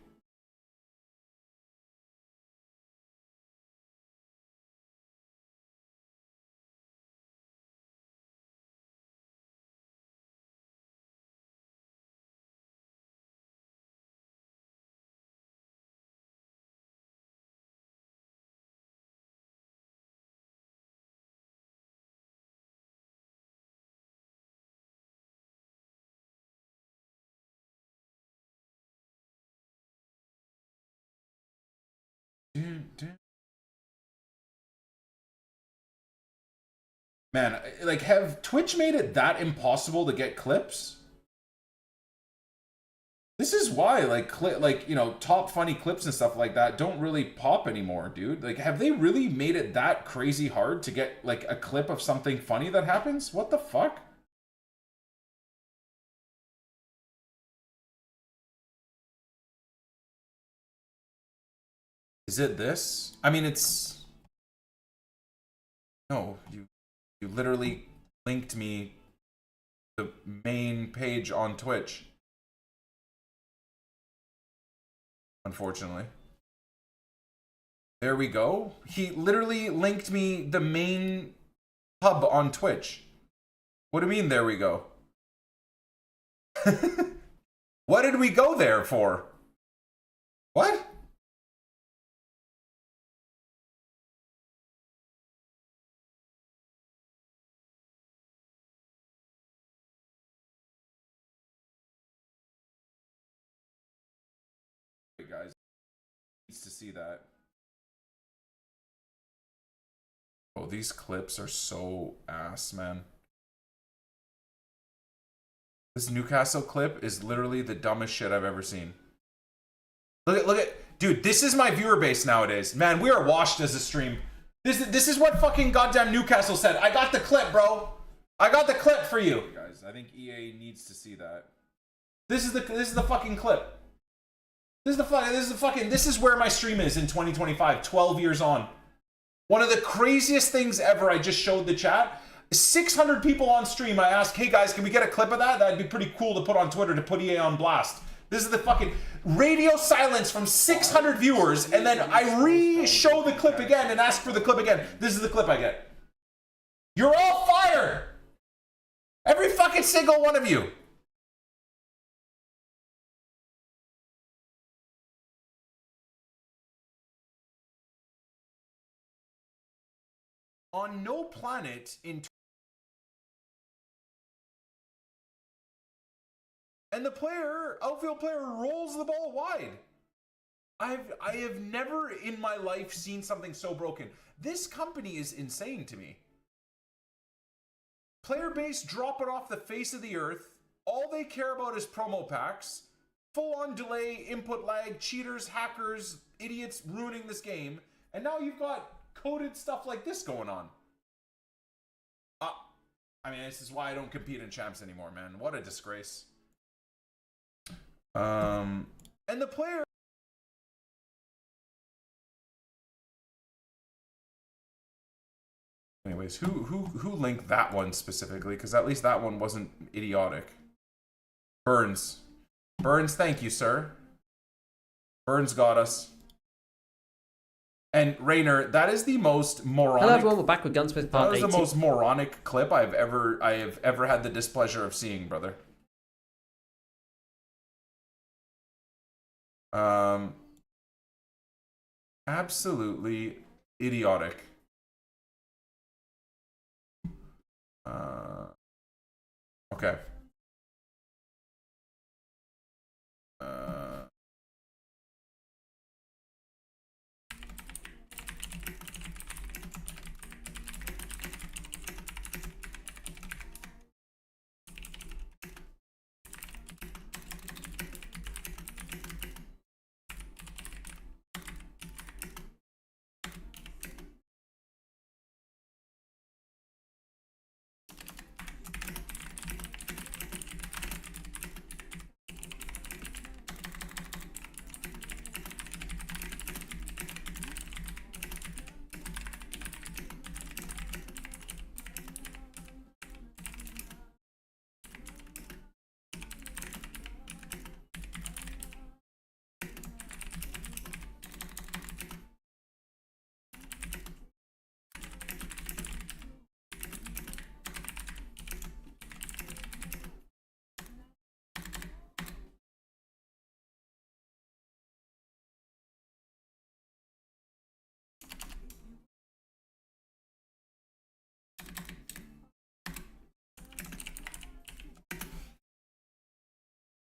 Man, like, have Twitch made it that impossible to get clips? This is why, like, you know, top funny clips and stuff like that don't really pop anymore, dude. Like, have they really made it that crazy hard to get, like, a clip of something funny that happens? What the fuck? Is it this? I mean, it's... No, you literally linked me the main page on Twitch. Unfortunately. There we go. He literally linked me the main hub on Twitch. What do you mean, there we go? What did we go there for? What? Guys, needs to see that. Oh, these clips are so ass, man. This Newcastle clip is literally the dumbest shit I've ever seen. Look at, dude, this is my viewer base nowadays. Man, we are washed as a stream. This is what fucking goddamn Newcastle said. I got the clip, bro. I got the clip for you. Guys, I think EA needs to see that. This is the fucking clip. This is where my stream is in 2025, 12 years on. One of the craziest things ever, I just showed the chat. 600 people on stream, I asked, hey guys, can we get a clip of that? That'd be pretty cool to put on Twitter to put EA on blast. This is the fucking radio silence from 600 viewers, and then I re-show the clip again and ask for the clip again. This is the clip I get. You're all fired! Every fucking single one of you. On no planet in... And the outfield player rolls the ball wide. I have never in my life seen something so broken. This company is insane to me. Player base drop it off the face of the earth. All they care about is promo packs. Full-on delay, input lag, cheaters, hackers, idiots ruining this game. And now you've got coded stuff like this going on. I mean, this is why I don't compete in champs anymore, man. What a disgrace. And the player. Anyways, who linked that one specifically? Because at least that one wasn't idiotic. Burns. Burns, thank you, sir. Burns got us. And Rainer, that is the most moronic. Hello everyone, we're back with Gunsmith Part 80. That is the most moronic clip I have ever had the displeasure of seeing, brother. Absolutely idiotic. Okay.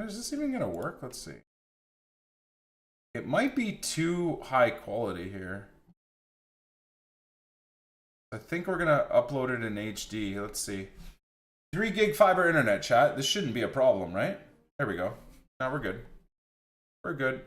Is this even gonna work? Let's see. It might be too high quality here. I think we're gonna upload it in HD. Let's see. 3 gig fiber internet, chat. This shouldn't be a problem, right? There we go. Now we're good. We're good.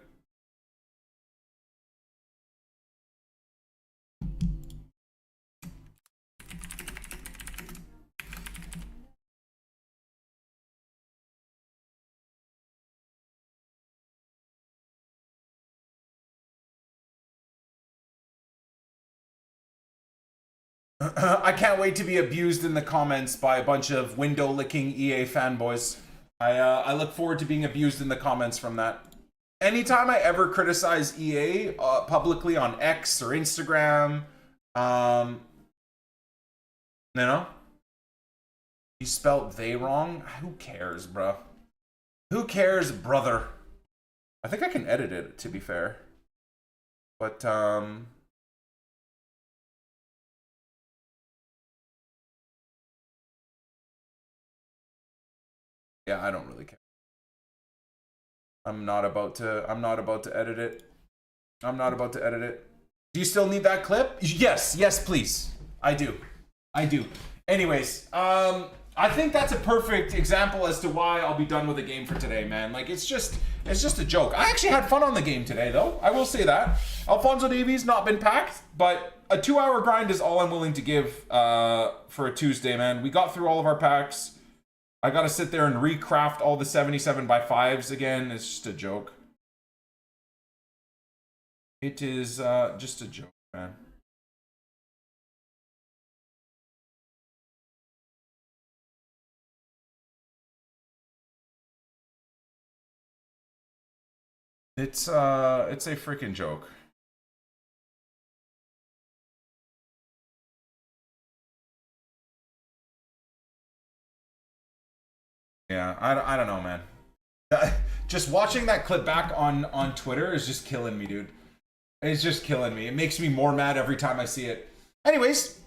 I can't wait to be abused in the comments by a bunch of window-licking EA fanboys. I look forward to being abused in the comments from that. Anytime I ever criticize EA publicly on X or Instagram, you know? You spelled they wrong? Who cares, bro? Who cares, brother? I think I can edit it, to be fair. But, yeah, I don't really care. I'm not about to edit it. I'm not about to edit it. Do you still need that clip? Yes, yes, please. I do. Anyways, I think that's a perfect example as to why I'll be done with the game for today, man. Like, it's just a joke. I actually had fun on the game today, though. I will say that. Alphonso Davies not been packed, but a 2-hour grind is all I'm willing to give for a Tuesday, man. We got through all of our packs. I gotta sit there and recraft all the 77x5s again. It's just a joke. It is just a joke, man. It's a freaking joke. Yeah, I don't know, man. Just watching that clip back on Twitter is just killing me, dude. It's just killing me. It makes me more mad every time I see it. Anyways,